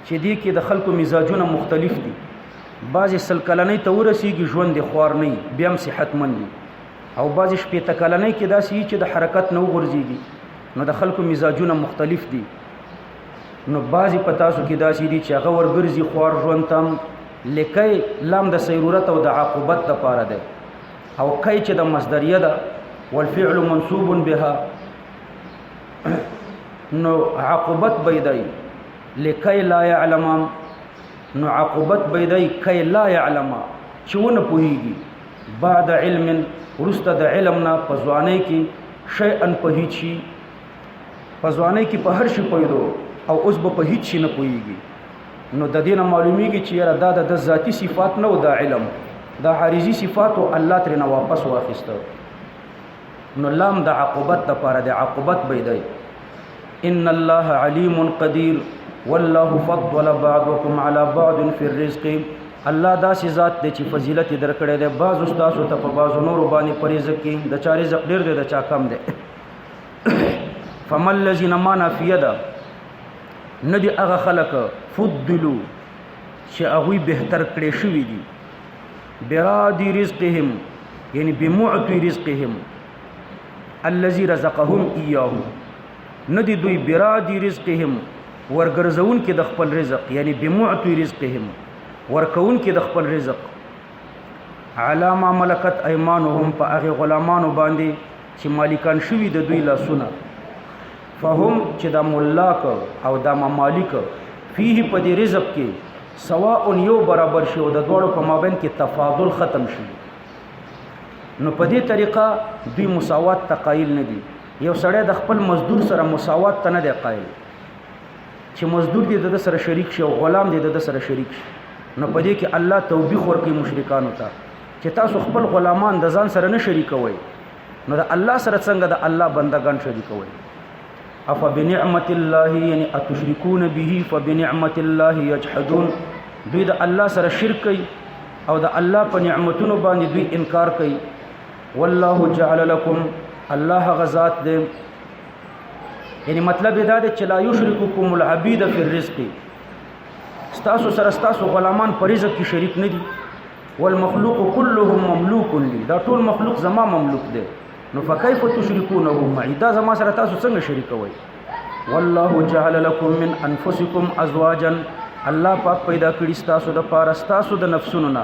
چې دې کې د خلکو مزاجونه مختلف دي بعضی سل کلنی ته ورسیږي ژوند خوار نه بیا هم صحتمند دي او بعضی شپېته کلنی کې داسې چې د حرکت نه وغورځيږي نو د خلکو مزاجونه مختلف دي نو بعضی پتا سو کې داسې دي چې هغه ورګرځي خوار ژوند تم لکه لام د ضرورت او د عاقبت د پاره ده او کای چې د مصدریه ده والفعل منصوب بها نو عاقبت بيدای لکه لا يعلم نو عاقبت بيدای کای لا يعلم چونه پوهیږي بعد علم ورسته د علمنا پزوانه کې شیئا په هیڅ شي پزوانه کې په هر شي پوهیدو او اوس به په هیڅ شي نه پوهیږي نو د دینه معلومیږي چې یاره دا د ذاتی صفات نه و دا علم دا عارضی صفات او الله ترنه واپس واخیسته نو لام د عاقبت د پاره د عاقبت بيدای ان الله علیم قدیر والله فضل بعضكم على بعض في الرزق الله دا سي ذات دي چې فضیلت درکړي ده بعض استاد ته په بعض نور باندې پریزق کې د چا رزق ډیر دی د چا کم دی فمن الذين ما نافيدا ندي هغه خلق فضلوا چې هغه بهتر کړي شوی دي برادي رزقهم یعنی بمعطي رزقهم الذي رزقهم اياه ندي دوی برادي رزقهم ورګرزون کې د خپل رزق یعنی بمعطي رزقهم ورکون کې د خپل رزق علامه ملکت ايمانهم په هغه غلامانو باندې چې مالکان شوی د دوی لاسونه فهم چې د ملاک او د ممالک فيه په دې رزق کې سواء یو برابر شي او د دوړو په مابین کې تفاضل ختم شي نو په دې طریقه دوی مساوات تقایل نه دي یو سړی د خپل مزدور سره مساوات ته نه دی قایل چې مزدور دې د سره شریک شي او غلام دې د سره شریک شي نو په دې کې الله توبېخ ورکوي مشرکانو ته چې تاسو خپل غلامان د ځان سره نه شریکوئ نو د الله سره څنګه د الله بندگان شریکوئ افبنعمت الله یعنی اتشركون به فبنعمت الله يجحدون دوی د الله سره شرک کوي او د الله په نعمتونو باندې دوی انکار کوي والله جعل لكم الله غزاد دې یعنی مطلب دا دی چې لا یشرککم العبید فی الرزق ستاسو سره ستاسو غلامان په رزق کې شریک نه دي والمخلوق كلهم مملوک لی دا ټول مخلوق زما مملوک دی نو فكيف تشركونه معي دا زما سره تاسو څنګه شریکوي والله جعل لكم من انفسكم ازواجا الله پاک پیدا کړی تاسو د پاره تاسو د نفسونو نه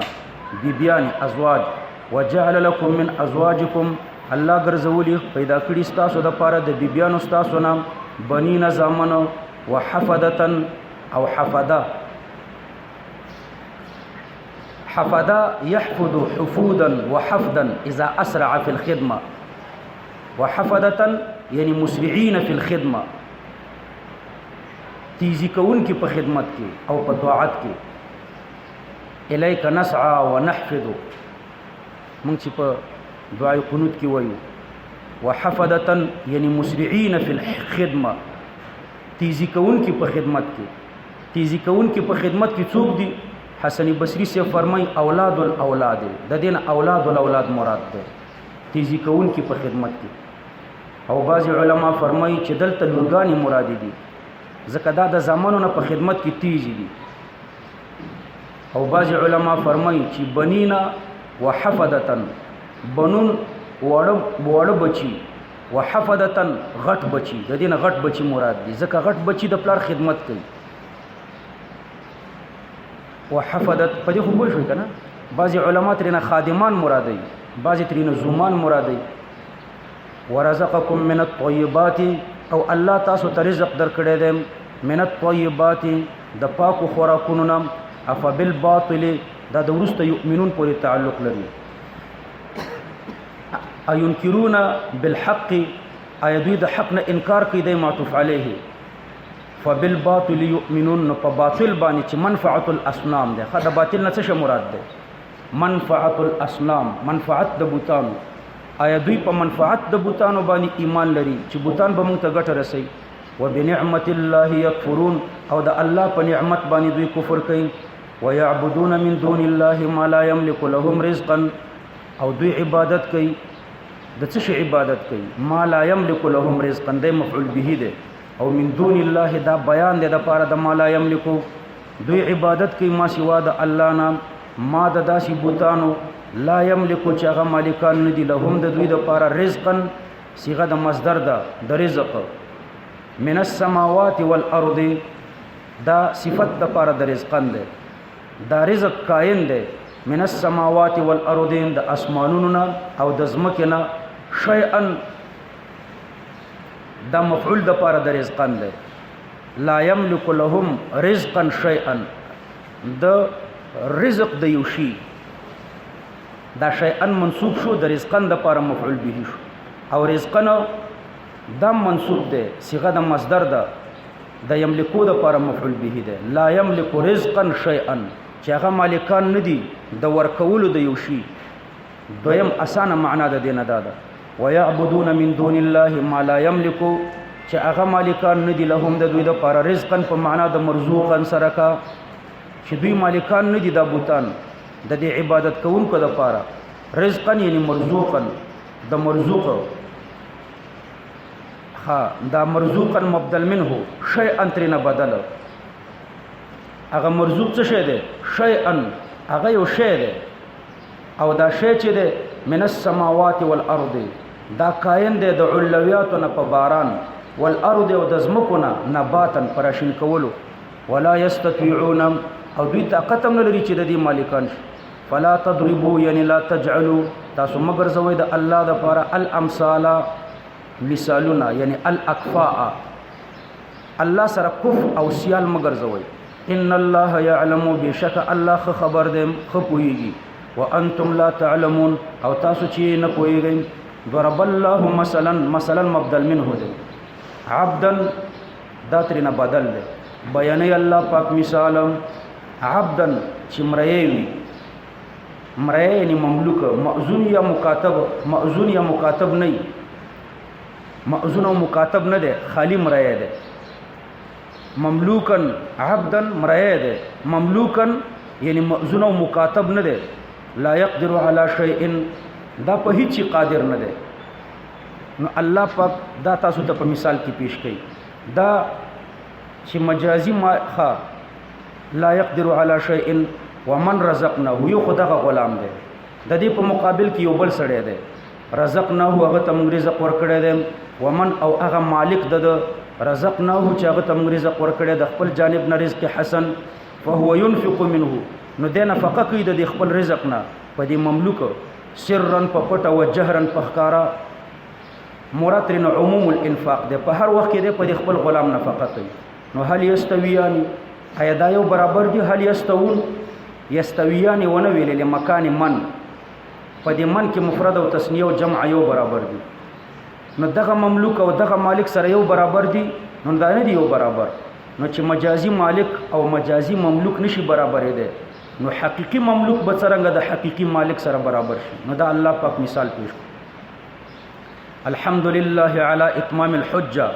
بیبیان ازواج وجعل لكم من ازواجكم الله ګرځولي پیدا کړی تاسو د پاره د بیبیانو تاسو نه بنین زامنو وحفدتن او حفده حفدا يحفد حفودا وحفدا اذا اسرع في الخدمه وحفدتا یعنی مسرعين في الخدمه تیزی کون کی په خدمت کې او په طاعت کې الیک نسعى ونحفد مونږ چې په دعای قنوت کې وایو وحفدتا یعنی مسرعين في الخدمه تیزی کون کی په خدمت کې تیزی کون کی په خدمت کې څوک دي حسن بصری سے فرمای اولاد الاولاد د دین اولاد الاولاد مراد ده تیزی کون کی په خدمت کې او بعض علما فرمای چې دلته لورګانی مراد دي ځکه دا د زمانونو په خدمت کې تیزی دي او بعض علما فرمای چې بنینا وحفدتن بنون وړ بچي وحفدتن غټ بچي د دین غټ بچي مراد دي ځکه غټ بچي د پلار خدمت کوي وحفدت په دې خو پوه شئ کنه بعض علما ترنه خادمان مراد دي بعض ترنه زومان مراد دي ورزقکم من الطیبات او الله تاسو ته رزق درکړی دی من الطیبات د پاکو خوراکونو نه افبالباطل دا د وروسته یؤمنون پورې تعلق لري اينکرون بالحق اي دوی د حق نه انکار کوي د معطوف علیه فبالباطل یؤمنون په باطل باندې چې منفعت الاصنام ده خدای باطل نه څه مراد ده منفعت الاصنام منفعت د بوتانو آیا دوی په منفعت د بوتانو باندې ایمان لري چې بوتان به موږ ته ګټه رسي وبنعمت الله یکفرون او د الله په نعمت باندې دوی کفر کوي ويعبدون من دون الله ما لا يملك لهم رزقا او دوی عبادت کوي د څه عبادت کوي ما لا يملك لهم رزقا د مفعول به ده او من دون الله دا بیان ده د پاره د ما لا يملك دوی عبادت کوي ما سوا د الله نه ما د داسې بوتانو لا یملکو چې هغه مالکان ندي لهم د دوی د پاره رزقا صيغه د مصدر ده د رزق من السماوات والارض دا صفت د پاره د رزقن ده دا رزق کائن ده من السماوات والارض د اسمانونو نه او د زمکه نه شیئا دا مفعول د پاره د رزقن ده لا یملک لهم رزقا شیئا د رزق د یوشي دا شیئا منصوب شو د رزقن د پاره مفعول به شو او رزقن دا منصوب ده صيغه د مصدر ده د یملکو د پاره مفعول به ده لا یملک رزقا شیئا چې هغه مالکان ندي د ورکولو د یوشي دویم اسانه معنا ده دینه ده ويعبدون من دون الله ما لا يملك چې هغه مالکان ندي لهم د دوی د پاره رزقا په معنا د مرزوقا سره کا چې دوی مالکان ندي د بوتان د دې عبادت کوونکو د پاره رزقا یعنی مرزوقا د مرزوق ها دا مرزوقا مبدل منه شیئا ترنا بدل هغه مرزوق څه شی دی شیئا هغه یو شی دی او دا شی چې دی من السماوات والارض دا کائن دی د علویاتو نه په باران والارض او د زمکو نه نباتن پراشین کولو ولا یستطيعون او دوی طاقت هم نه لري چې د دې مالکان شي فلا تضربوا یعنی لا تجعلوا تاسو مگر زوی د الله د پاره الامثال مثالنا یعنی الاکفاء الله سره کف او سیال مگر زوی ان الله يعلم بشک الله خبر دې خپويږي وانتم لا تعلمون او تاسو چې نه پويږئ ضرب الله مثلا مبدل منه ده عبدا داترنا بدل ده بیان الله پاک مثال عبدا چې مریوي مرای یعنی مملوک مأذون یا مکاتب نه مأذون او مکاتب نه ده خالی مرای ده مملوکن عبدا مرای ده مملوکن یعنی مأذون او مکاتب نه ده لا يقدر على شيء دا په هیڅ قادر نه ده نو الله پاک دا تاسو ته په مثال کې پیش کړي دا چې مجازي ما لا يقدر على شيء ومن رزقناه یو خدای غلام دی د دې په مقابل کې یو بل سړی دی رزقناه هغه ته موږ رزق ورکړی دی ومن او هغه مالک د رزقناه چې هغه ته موږ رزق ورکړی د خپل جانب نه رزق حسن فهو ينفق منه نو دې نفقه کوي د خپل رزق نه په دې مملوک سرا په پټ او جهرا په ښکارا مراد رن عموم الانفاق ده په هر وخت کې ده په خپل غلام نفقه کوي نو هل یستویان ایا دا یو برابر دي هل یستوون یستویان ونه ویلې مکان من په دې من کې مفرد او تثنیه او جمع یو برابر دي نو دغه مملوک او دغه مالک سره یو برابر دي نو دا نه دی یو برابر نو چې مجازي مالک او مجازي مملوک نشي برابرې دي نو حقيقي مملوک به څنګه د حقيقي مالک سره برابر شي نو دا الله پاک مثال پیش کړ الحمدلله علی اتمام الحجه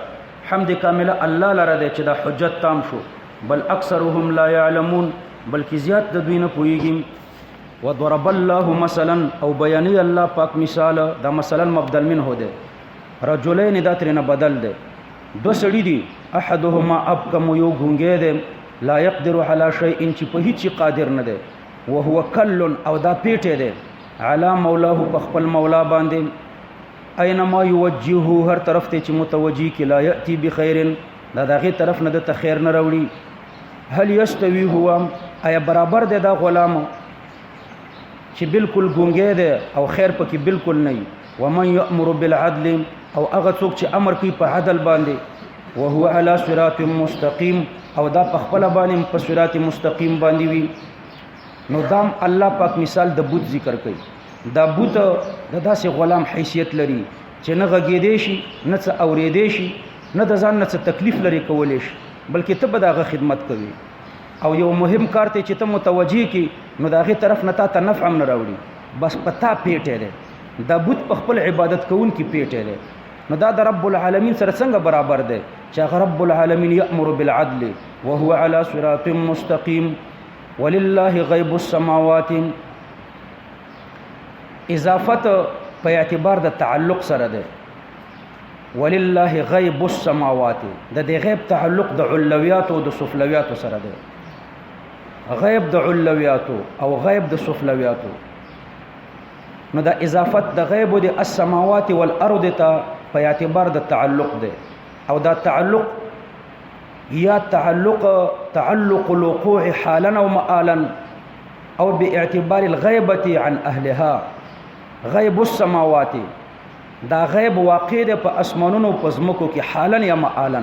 حمد کامله الله لره دی چې دا حجت تام شو بل اکثرهم لا يعلمون بلکې زیات د دوی نه پوهیږي وضرب الله مثلا او بیانی الله پاک مثال دا مثلا مبدل منه ده رجلین دا ترنه بدل ده دو سړي دي احدهما ابکم یو غونګې ده لا يقدر على شيء چې په هیڅ قادر نه ده وهو کل او دا پیټه ده علی مولاه په خپل مولا باندې اينما يوجهه هر طرف ته چې متوجي کی لا ياتي بخير دا دغه طرف نه د خیر نه راوړي هل يستوي هو اي برابر ده دا غلام چې بالکل ګونګې ده او خیر پکې بالکل نه ومن يأمر بالعدل او هغه څوک چې امر کوي په عدل باندې وهو على صراط مستقيم او دا په خپل باندې په صراط مستقيم باندې وي نو دام الله پاک مثال د بوت ذکر کوي دا بوت د داسې غلام حیثیت لري چې نه غږېدې شي نه څه اورېدې شي نه د ځان نه څه تکلیف لري کولی شي بلکې ته به د هغه خدمت کوي او یو مهم کار ته چې ته متوجه کی نو د هغې طرف نه تا ته نفع هم نه راوړي بس په تا پیټی دی دا بوت په خپل عبادت کوونکي پیټی دی نو دا د رب العالمین سره څنګه برابر دی چې هغه رب العالمین یأمر بالعدل وهو على صراط مستقیم ولله غیب السماوات اضافت په اعتبار د تعلق سره ده ولله غیب السماوات د دې غیب تعلق د علویات او د سفلویات سره ده غیب د علویات او غیب د سفلویات نو د اضافت د غیب د السماوات والارض ته په اعتبار د تعلق ده او دا تعلق یا تعلق الوقوع حالا او مآلا او باعتبار الغیبه عن اهلها غیب السماوات دا غیب واقع ده په اسمانونو په ځمکو کې حالا یا مآلا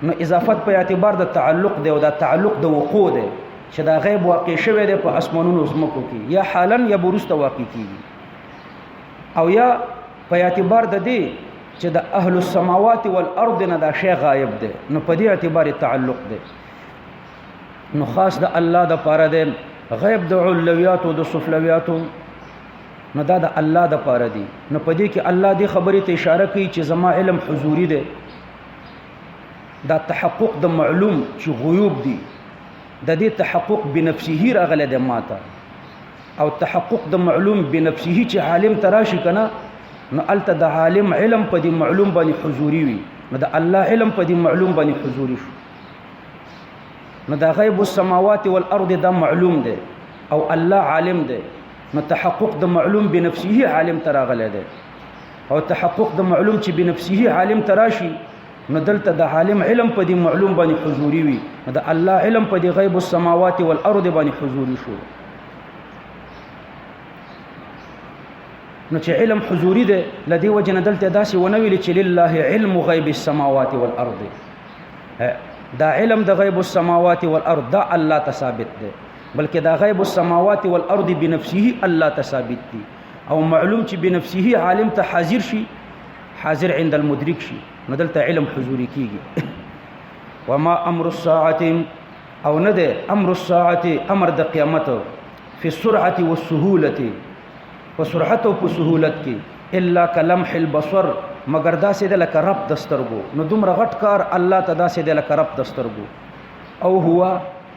نو اضافت په اعتبار د تعلق ده او دا تعلق د وقوع ده چې دا غیب واقع شوی ده په اسمانونو ځمکو کې یا حالا یا برسته واقع کیږي او یا په اعتبار د دې چې د اهل السماوات والارض نه دا شی غایب ده نو په دې اعتبار تعلق ده نو خاص د الله د پاره ده غیب د علویات او د سفلویات نو دا د الله د پاره دي نو په دې کې الله دې خبرې ته اشاره کوي چې زما علم حضوري ده دا تحقق د معلوم چې غیوب دي د دې تحقق بنفسه راغله د ماته او تحقق د معلوم بنفسه چې عالم تراشي کنه نو الته د عالم علم په دې معلوم باندې حضوري وي نو د الله علم په دې معلوم باندې حضوري شو نو دا غیب السماوات والارض دا معلوم ده او الله عالم ده نو تحقق د معلوم بنفسه عالم تراغله ده او تحقق د معلوم چې بنفسه عالم تراشي نو دلته د عالم علم په دې معلوم باندې حضوري وي نو د الله علم په دې غیب السماوات والارض باندې حضوري شو نو چې علم حضوري ده لدی وجه دلته داسې ونویل چې لله علم غیب السماوات والارض دا علم د غیب السماوات والارض دا الله ثابت ده بلکې دا غیب السماوات والارض بنفسه الله ثابت دي او معلوم چې بنفسه عالم ته حاضر شي حاضر عند المدرك شي نو دلته علم حضوري کیږي وما امر الساعه او نه ده امر الساعه امر د قیامت فی السرعه والسهوله وسرعت او سهولت کې الا کلمح البصر مگر دا سید لک رب دسترګو نو دومره غټ کار الله ته دا سید لک رب دسترګو او هو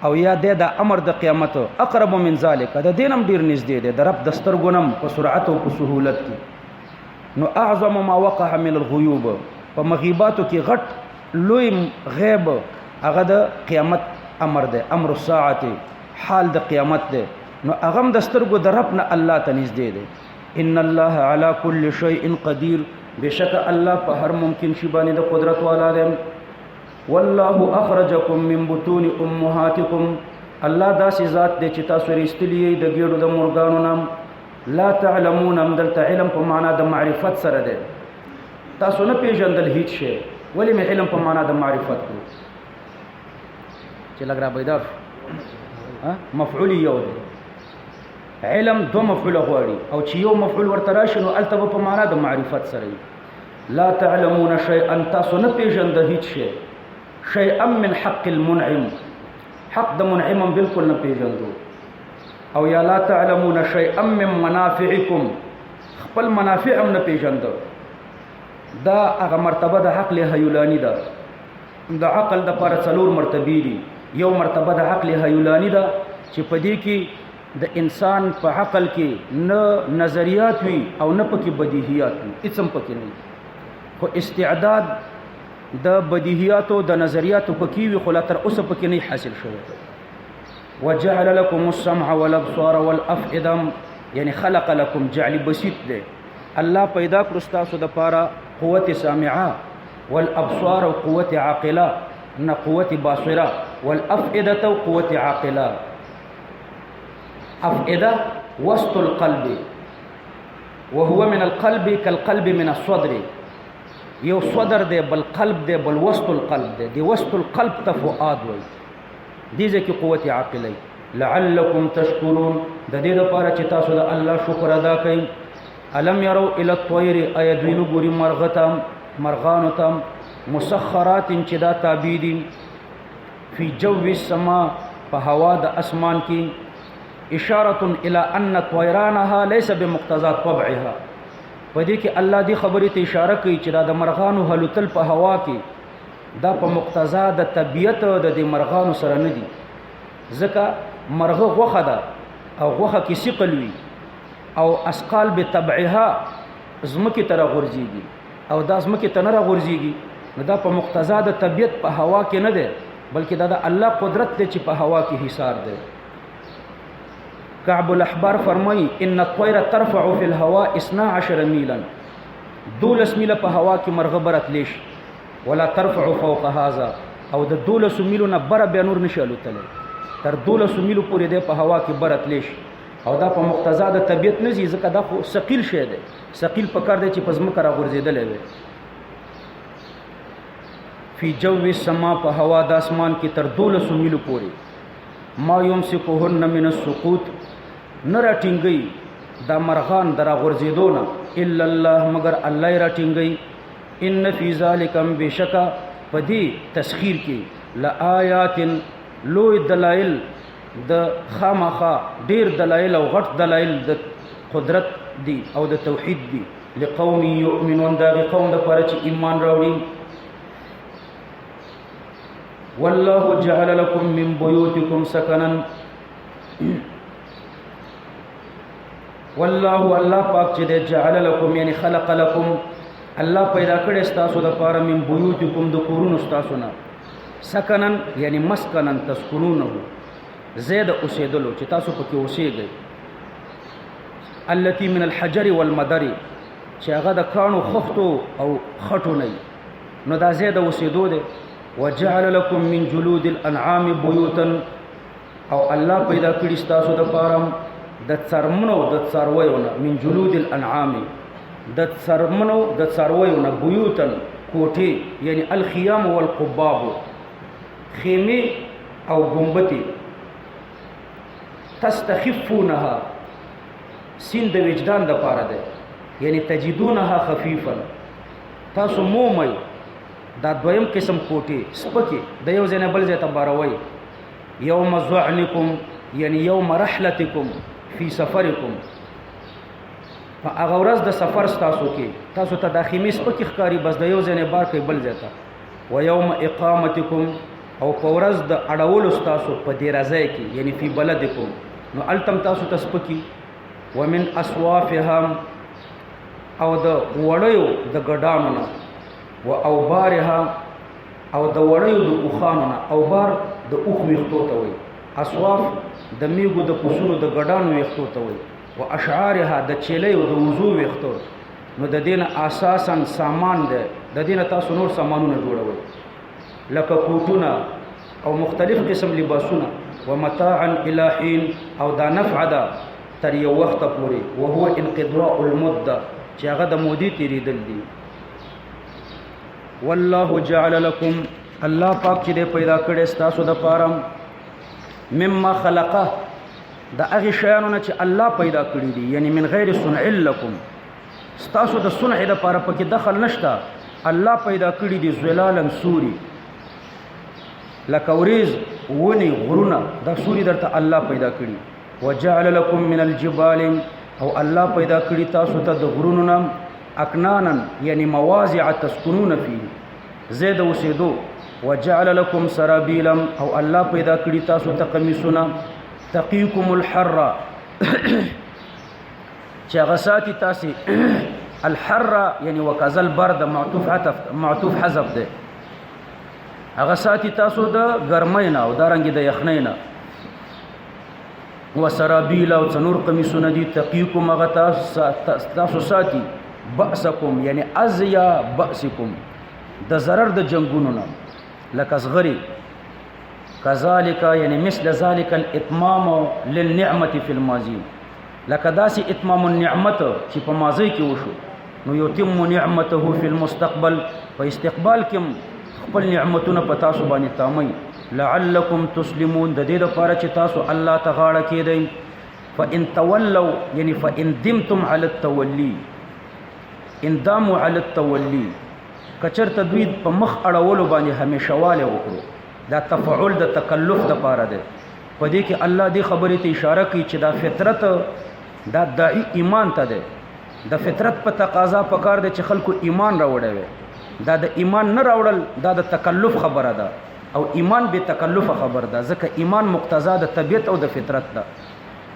او یا د امر د قیامت اقرب من ذلك د دینم ډیر نږدې دی د رب دسترګو نم په سرعت او سهولت کې نو اعظم ما وقع من الغيوب په مغیباتو کې غټ لوی غیب هغه د قیامت امر ده امر الساعه حال د قیامت ده نو اغم دسترګو د رب نه الله ته نږدې دی ان الله على كل شيء قدير بشک الله په هر ممکن شی باندې د قدرت والا دی والله اخرجكم من بطون امهاتكم الله داسې ذات دی چې تاسو ریستلی د ګېډو د مرغانو نام لا تعلمون دلته علم په معنا د معرفت سره دی تاسو نه پیژندل هیڅ شی ولی مې علم په معنا د معرفت کو چې لګرا بیدار مفعول یو دی، علم دو مفعول غواړي او چې یو مفعول ورته راشي نو الته په معنا د معرفت سره وي. لا تعلمون شيئا، تاسو نه پیژند هیڅ شی، شیئا من حق المنعم، حق د منعم بالکل نه پیژندو. او یا لا تعلمون شیئا من منافعکم، خپل منافع هم نه پیژندو. دا هغه مرتبه د عقل هیولانی ده. د عقل د پر څلور مرتبه دي. یو مرتبه د عقل هیولانی ده چې په دې کې د انسان په عقل کې نه نظریات وي او نه پکې بدیهیات وي، هیڅ هم پکې نه وي، خو استعداد د بدیهیاتو د نظریاتو پکې وي، خو لا تر اوسه پکې نه حاصل شوی. وجعل لكم السمع والابصار والافئده، یعنی خلق لكم، جعل بسيط دی. الله پیدا کړو ستاسو د پاره قوت سامعه، والابصار قوت عاقله، نه قوت باصره، والافئده قوت عاقله. افئده وسط القلب، وهو من القلب كالقلب من الصدر. یو صدر دی بل قلب دی بل وسط القلب دی. دی وسط القلب ته فؤاد وای، دې ځکه قوت عاقله. لعلكم تشکرون، د دې لپاره چې تاسو د الله شکر ادا کړئ. الم يروا الى الطير، ایا دوی نه ګوري مرغانو ته، مسخرات چې دا تابع دي، فی جو السما، په هوا د اسمان کې. اشاره الى ان طيرانها ليس بمقتضى طبعها، په دې کې الله دې خبرې ته اشاره کوي چې دا د مرغانو هلوتل په هوا کې دا په مقتضا د طبیعت د دې مرغانو سره نه دي. ځکه مرغه غوښه ده او غوښه کې ثقل وي او اسقال به طبعها زمکه تر غورځيږي او دا زمکه تنره غورځيږي، نو دا په مقتضا د طبیعت په هوا کې نه ده، بلکې دا د الله قدرت دی چې په هوا کې حصار ده. کعب الاحبار فرمایي ان الطير ترفع في الهواء 12 میلا، 12 میله په هوا کې مرغه برتلی شي، ولا ترفع فوق هذا، او د 12 میلو نه بره بیا نور نشي الوتلی، تر 12 میلو پورې دی په هوا کې برتلی شي، او دا په مقتضا د طبیعت نه ځي، ځکه دا خو ثقیل شی دی، ثقیل پکار دی چې په ځمکه راغورځېدلی وي. فی جو السما، په هوا د اسمان کې تر 12 میلو پورې. ما یمسکهن من السقوط، نه راټینګي دا مرغان د راغورځېدو نه، الا الله، مگر الله یې راټینګي. ان فی ذلک، بشکا په دې تسخیر کې، لآیات، لوی دلایل د خامخا، ډیر دلایل او غټ دلایل د قدرت دي او د توحید دي. لقوم یؤمنون، دا قوم د پاره چې ایمان راوړي. والله جعل لكم من بيوتكم سكنا، والله الله پاک چې د جعل لكم یعنی خلق لكم، الله پیدا کړی ستاسو د پاره من بيوتكم د کورونو ستاسو نه، سکنن یعنی مسکنن تسکنونه، زید اوسېدلو چې تاسو پکې اوسېږئ. التي من الحجر والمدر، چې هغه د کانو خښتو او خټو نه، نو دا زید اوسېدو دی. وجعل لكم من جلود الانعام بيوتا، او الله پیدا کړی ستاسو د پاره د څرمنو د څارویو نه، من جلود الانعام، د څرمنو د څارویو نه، بيوتا کوټې، یعنی الخيام والقباب، خیمه او ګمبتې. تستخفونها، سین د وجدان د پاره ده، یعنی تجدونها خفیفا، تاسو مومئ دا دویم قسم کوټې سپکې د یو ځای نه بل ځای ته باروئ. یوم ظعنکم یعنی یوم رحلتکم فی سفرکم، په هغه ورځ د سفر ستاسو کې تاسو ته دا خیمې سپکې ښکاري، بس د یو ځای نه بار کوي بل ځای ته. و یوم اقامتکم، او په ورځ د اړولو ستاسو په دې راځای کې، یعنی فی بلدکم، نو التم تاسو ته سپکې. ومن اصوافها، او د وړیو د ګډانو نه، و اوبارها، او د وړیو د اوښانو نه، اوبار د اوښ ویښتو ته وایي، اصواف د میږو د پسونو د ګډانو ویښتو ته وایي، و اشعارها د چیلیو د وضو ویښتو. نو د دې نه اساساً سامان دی، د دې نه تاسو نور سامانونه جوړوئ، لکه کوټونه او مختلف قسم لباسونه. ومتاعا الی حین، او دا نفع ده تر یو وخته پورې، وهو انقضاء المده، چې هغه د مودې تېرېدل دي. والله جعل لكم، الله پاک چې پیدا کړی ستاسو د پاره، مما خلقه دا هغه شیانو نه چې الله پیدا کړی دي، یعنی من غیر صنع لكم، ستاسو د صنع د پاره پکې دخل نشته. الله پیدا کړی دي ظلالن سوري، لکه وریز ونی غرونه، دا سوري درته الله پیدا کړي. وجعل لكم من الجبال، او الله پیدا کړی تاسو ته د غرونو نه اکنانا، یعنی مواضع تسكنون فيه، زید اوسېدو. وجعل لكم سرابیلا، او الله پیدا کړی تاسو ته قمیصونه تقیکم الحر، چې غساتی تاسو الحر، یعنی وکذل برد، معطوف حذف ده، غساتی تاسو د ګرمۍ نه او دارنګ د یخنۍ نه. وسرابیل، او څنور قمیصونه دي تقیکم هغه تاسو ساتي بأسکم، یعنی ازیا بأسکم، د ضرر د جنگونو نه، لکه صغری. کذالک، یعنی مثل ذلك الاتمام للنعمه فی الماضی، لکه داسې اتمام النعمت چې په ماضی کې وشو، نو یتم نعمته فی المستقبل، په استقبال کې خپل نعمتونه په تاسو باندې تامي. لعلکم تسلمون، د دې لپاره چې تاسو الله ته غاړه کېدئ. فان تولوا، یعنی فان دمتم علی التولی، انداموا علی التولی، کچرته دوی په مخ اړولو باندې همیشواله وکړو، دا تفعول د تکلف د پاره ده. په دې کې الله دې خبرې ته اشاره کوي چې دا فطرت، دا داعی ایمان ته ده، د فطرت په تقاضا پکار ده چې خلکو ایمان راوړي وي. دا د ایمان نه راوړل دا د تکلف خبره ده، او ایمان به تکلف خبر ده، ځکه ایمان مقتضا د طبیعت او د فطرت ده.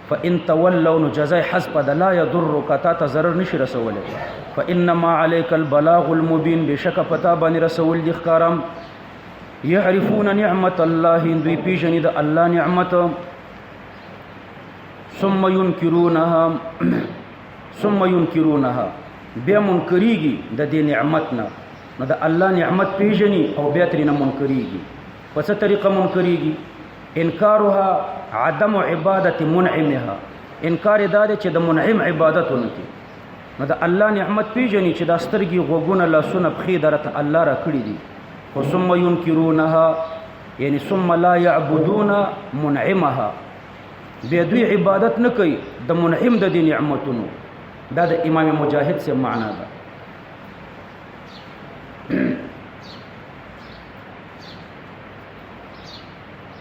فان تولوا، نو جزای حسب ده، لا يضرك، تا ته ضرر نشي رسوله. فانما عليك البلاغ المبين، بشک پتا باندې رسول دي ښکارم. يعرفون نعمت الله، دوی پیژني د الله نعمت. ثم ينكرونها، بیا منکریږي د دې نعمت نه. نو د الله نعمت پیژني او بیا ترې نه منکریږي. په څه طریقه منکریږي؟ انکارها عدم عبادت منعمها، انکار دا دی چې د منعم عبادت ونه کوي. نو د الله نعمت پیژني چې دا سترګې، غوږونه، لاسونه، پښې درته الله را کړي دي. خو ثم ينكرونها، یعنی ثم لا يعبدون منعمها، بیا دوی عبادت نه کوي د منعم د دې نعمتونو. دا د امام مجاهد سے معنا ده.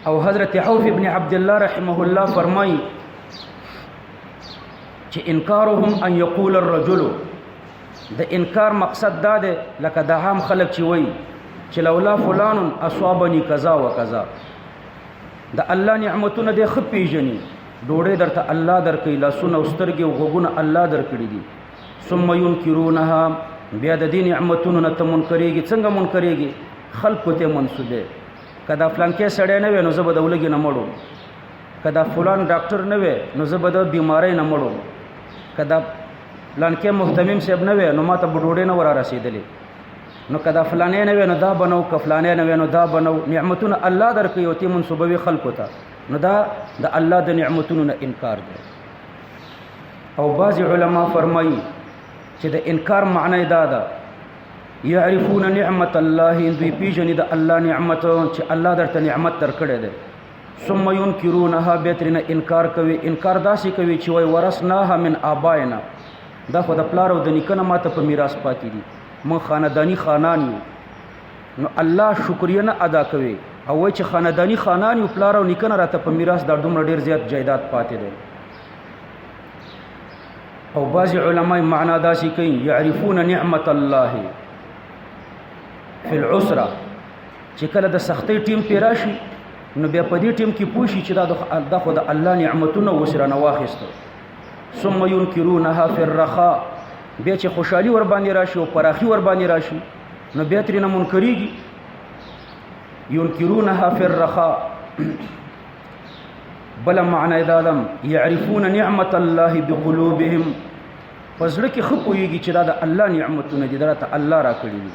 او حضرت عوف ابن عبد الله رحمه الله فرمای چې انکارهم ان یقول الرجل، د انکار مقصد دا ده لکه د عام خلک چې وایي چې لولا فلان اصابني کذا وکذا. د الله نعمتونه د خپل پیژني، ډوړې درته الله درکې، لاسونه او سترګې او غوږونه الله درکړي دي. ثم ينكرونها، بیا د دې نعمتونو نه ته منکرېږي. څنګه منکرېږي؟ خلقو ته منسوبه. کدا فلان کې سړی نه وي نو زه به د ولګي نه مړم، کدا فلان ډاکټر نه وي نو زه به د بیماری نه مړم، کدا فلان کې محتمم صاحب نه وي نو ما ته بډوډې نه ورا رسیدلې، نو کدا فلانې نه وي نو دا بنو، که فلانې نه وي نو دا بنو. نعمتونه الله درکې او ته منسوبوي خلقو ته، نو دا د الله د نعمتونو نه انکار دی. او بعض علما فرمایي چې د انکار معنی دا ده، يعرفون نعمت الله، دوی پیژني د الله نعمت چې الله درته نعمت درکړی دی. ثم ينكرونها، بهترینه انکار کوي. انکار داسې کوي چې وای ورثناها من آبائنا، دا خو د پلار او د نیکه نه ماته په میراث پاتې دي، موږ خاندانی خانان یو. نو الله شکریه نه ادا کوي او وای چې خاندانی خانان یو، پلار او نیکه نه راته په میراث دا دومره ډیر زیات جایداد پاتې دی. او بعض علماء معنا داسې کوي، يعرفون نعمت الله فی العسره، چې کله د سختۍ ټیم پې راشي نو بیا په دې ټیم کې پوه شي چې دا خو د الله نعمتونه وسره نه واخیسته. ثم ينكرونها فی الرخاء، بیا چې خوشحالي ور باندې راشي او پراخي ور باندې راشي نو بیا ترې نه منکریږي. ينكرونها فی الرخاء. بل معنی دا ده، يعرفون نعمت الله بقلوبهم، پزړه کې خو پوهېږي چې دا د الله نعمتونه دي، درته الله را کړي دي.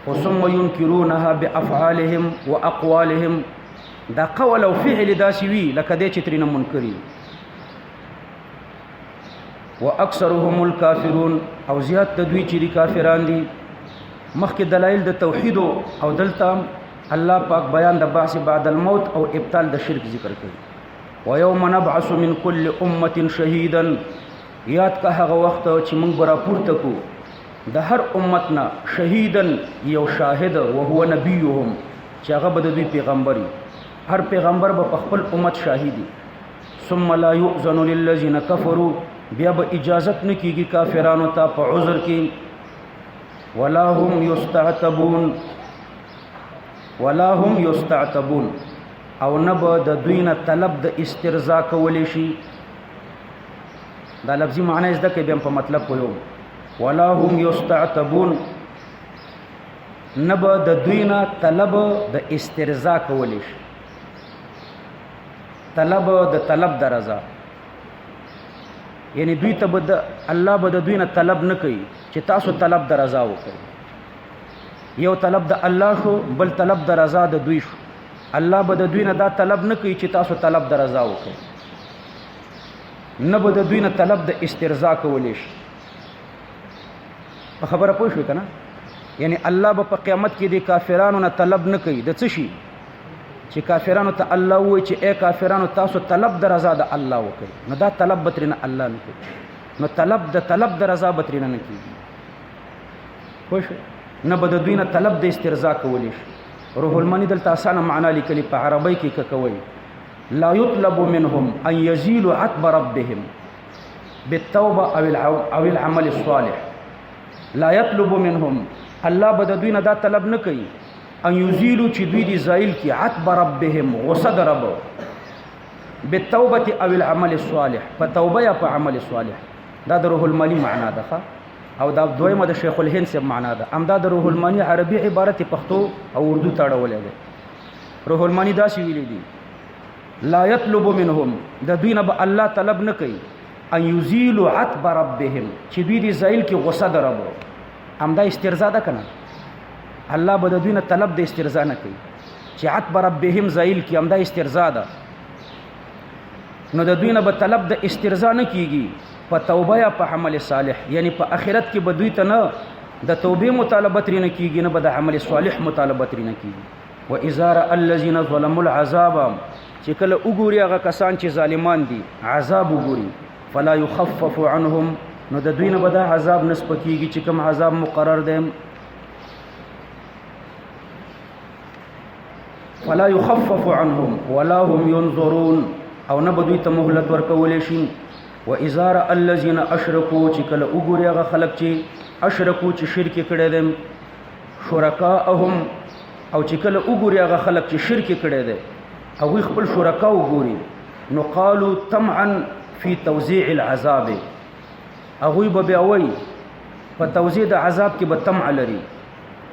ثم ينكرونها بافعالهم واقوالهم، دا قول او فعل داسې وي لکه دې چې ترې نه منکري. واکثرهم الكافرون، او زیات د دوی چې دي کافران دي. مخکې دلایل د توحید او دلته الله پاک بیان د بعث بعد الموت او ابطال د شرک ذکر کوي. ويوم نبعث من كل امه شهيدا یاد کا هغه وخت چې موږ برا پورته کو د هر امتنا شهیدن یو شاهد او هو نبیهم چې هغه به د دوی پیغمبري هر پیغمبر به خپل امت شاهدي ثم لا يؤذن للذين كفروا بیا به اجازت نه کیږي کافرانو ته په عذر کې ولا هم يستعتبون او نه به د دوی نه طلب د استرزاء کولی شي دا لفظي معنی زده کې بیا په مطلب پوهیږو ولا هم يستعتبون نه به د دوی نه طلب د استرزاء کولی شي طلب د طلب د رضا یعنی دوی ته به الله به د دوی نه طلب نه کوي چې تاسو طلب د رضا وکړئ یو طلب د الله شو بل طلب د رضا د دوی شو الله به د دوی نه دا طلب نه کوي چې تاسو طلب د رضا وکړئ نه به د دوی نه طلب د استرزاء کولی شي په خبره پوه شوې که نه یعنی الله به په قیامت کې د کافرانو نه طلب نه کوي د څه شي چې کافرانو ته الله وایي چې ای کافرانو تاسو طلب د رضا د الله وکړئ نو دا طلب به ترېنه الله نه کوي نو طلب د رضا به ترېنه نه کېږي پوه شوې نه به د دوی نه طلب د استرزاء کولی شي روح المانی دلته اسانه معنا لیکلي په عربی کې که کوئ لا يطلب منهم أن يزيلوا عتب ربهم بالتوبة أو العمل الصالح لا يطلب منهم الله بد دوی نه دا طلب نه کوي ان يزيلوا چې دوی دي زائل کی عتب ربهم غصد رب بالتوبة أو العمل الصالح فتوبه یا په عمل صالح دا د روح المانی معنا ده او دا دویمه د شیخ الهند سے معنا ده امدا د روح المانی عربي عبارت پښتو او اردو تاړولې ده روح المانی دا سی ویلي دي لا يطلب منهم د دوی نه به الله طلب نه کوي ان يزيلوا عتب ربهم چې دوی دي زایل کې غصه دربو همدا استرزاء ده کنه الله به د دوی نه طلب د استرزاء نه کوي چې عتب ربهم زایل کې همدا استرزاء ده نو د دوی نه به طلب د استرزاء نه کیږي په توبه یا په عمل صالح یعنی په آخرت کې به دوی ته نه د توبې مطالبه ترې نه کیږي نه به د عمل صالح مطالبه ترې نه کیږي واذا رأى الذين ظلموا العذاب چې کله وګوري هغه کسان چې ظالمان دي عذاب وګوري فلا يخفف عنهم نو د دوی نه به دا عذاب نسبه کیږي چې کوم عذاب مقرر دی فلا يخفف عنهم ولا هم ينظرون او نه به دوی ته مهلت ورکولی شي واذا رأى الذين اشركوا چې کله وګوري هغه خلک چې اشرکو چې شرک کړي دي شرکاءهم او چې کله وګوري هغه خلک چې شرک کړي دي او خپل شرکا وګوري نو قالوا طمعا في توزيع العذاب هغوی به بیا وایي په توزیع د عذاب کې به طمع لري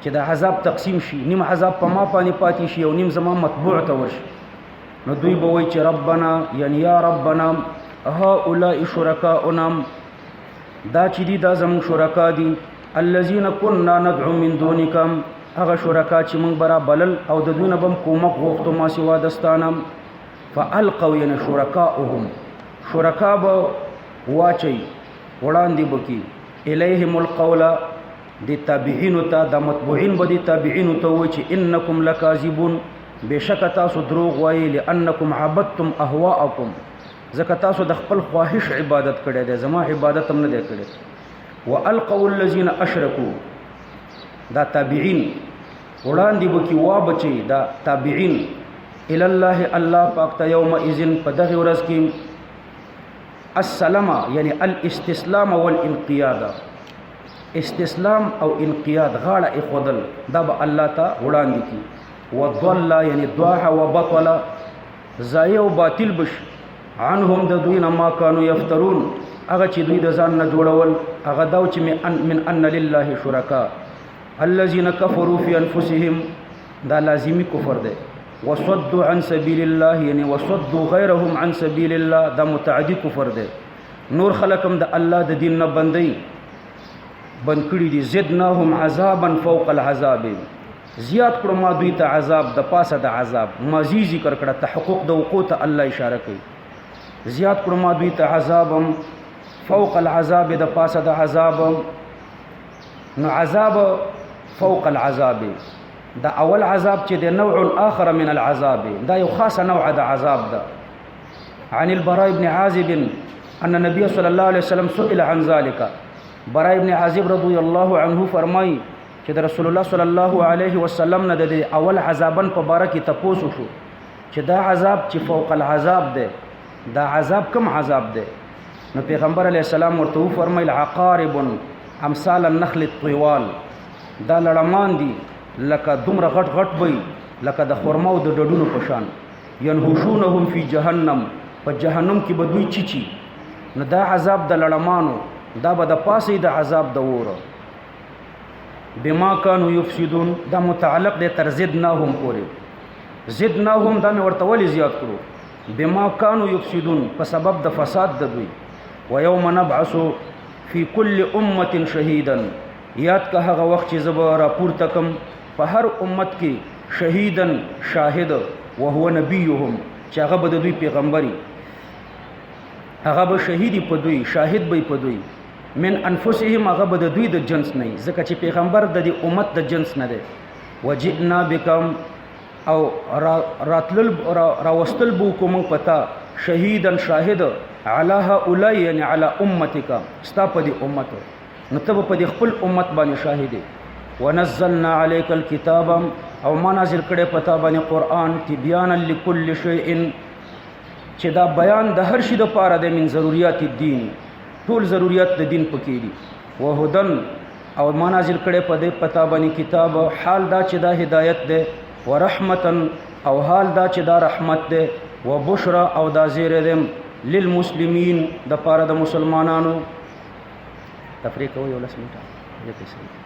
چې د عذاب تقسیم شي نیم عذاب په ما باندې پاتې شي او نیم زما مطبوع ته ورشي نو دوی به وایي چې ربنا یعنی یا ربنا هؤلاء شرکاؤنا دا چې دي دا زموږ شرکا دي الذين كنا ندعو من دونك هغه شرکا چې موږ برا بلل او د دوی نه به کومک غوښتو ما سوا دستانه فالقوا یعنی شرکاؤهم شرکا به واچي وړاندې بکی الیهم القول د تابعین ته د متبوعین به د تابعین ته وایي چې انکم لکاذبون بشک تاسو دروغ وایي لانکم عبدتم اهواءکم ځکه تاسو د خپل خواهش عبادت کړی دی زما عبادت هم نه دی کړی والقوا الذين اشركوا دا تابعین وړاندې بکی وا بچي دا تابعین الی الله الله پاک ته یوم اذن په دغه ورځ کې السلام یعنی الاستسلام والانقياد استسلام او انقياد غاړه اخودل دا به الله ته وړاندې کی وضل یعنی ضاع وبطل ضایع او باطل بش عنهم د دوی نه ما كانوا يفترون هغه چې دوی د ځان نه جوړول هغه دا چې من ان لله شرکا الذين كفروا في انفسهم دا لازمی کفر دی وصدوا عن سبيل الله یعنی وصدوا غيرهم عن سبيل الله دا متعدی کفر دی نور خلقم د الله د دین نه بندي بند کړي دي زدناهم عذابا فوق العذاب زیات کړو ما دوی ته عذاب د پاسه د عذاب مازی ذکر کړه تحقق د وقوع ته الله اشاره کوي زیات کړو ما دوی ته عذابم فوق العذاب د پاسه د عذاب نو عذاب فوق العذاب دا اول عذاب چې د نوع اخر من العذاب دا یو خاصه نوع د عذاب ده عن البراء بن عازب ان النبي صلی الله علیه وسلم سئل عن ذلك. براء بن عازب رضی الله عنه فرمایي چې د رسول الله صلی الله علیه وسلم نه د اول عذابن په باره کې تپوسو شو چې دا عذاب چې فوق العذاب دی، دا عذاب کم عذاب دی؟ نو پیغمبر علیه السلام ورته فرمایل عقارب امثال النخل الطوال، دا لړمان دي لکه دومره غټ غټ وي لکه د خرماو د ډډونو په شان، ينهشونهم فی جهنم، په جهنم کې به دوی چیچي. نو دا عذاب د لړمانو، دا به د پاسې د عذاب د وره. بما كانوا يفسدون دا متعلق دی تر زدناهم پورې. زدناهم دا مې ورته ولې زیات کړو؟ بما كانوا يفسدون په سبب د فساد د دوی. ويوم نبعث في كل امه شهيدا، یاد که هغه وخت چې زه به راپورته کم په هر امت کې شهیدن شاهد، وهو نبیهم چې هغه به د دوی پیغمبري، هغه به شهیدی په دوی، شاهد به په دوی. من انفسهم هغه به د دوی د جنس نه، ځکه چې پیغمبر د دې امت د جنس نه دی. وجئنا بکم او راتلل راوستل بو کوم پتا شهیدن شاهد علی هؤلاء یعنی علی امتک، ستا په دې امت، نو ته په دې خپل امت باندې شاهد. ونزلنا عليك الكتاب او ما نازل کړه پتا باندې قران تبیانا لكل شیء، چې دا بیان د هر شي د پاره د من ضرورت الدین، ټول ضرورت د دین پکې دي. وهدن او ما نازل کړه په دې پتا باندې کتاب، حال دا چې دا هدایت ده. ورحمتا او حال دا چې دا رحمت ده. وبشرا او دا زیره ده للمسلمین د پاره د مسلمانانو. تفریق کوي ولس میټه دې څه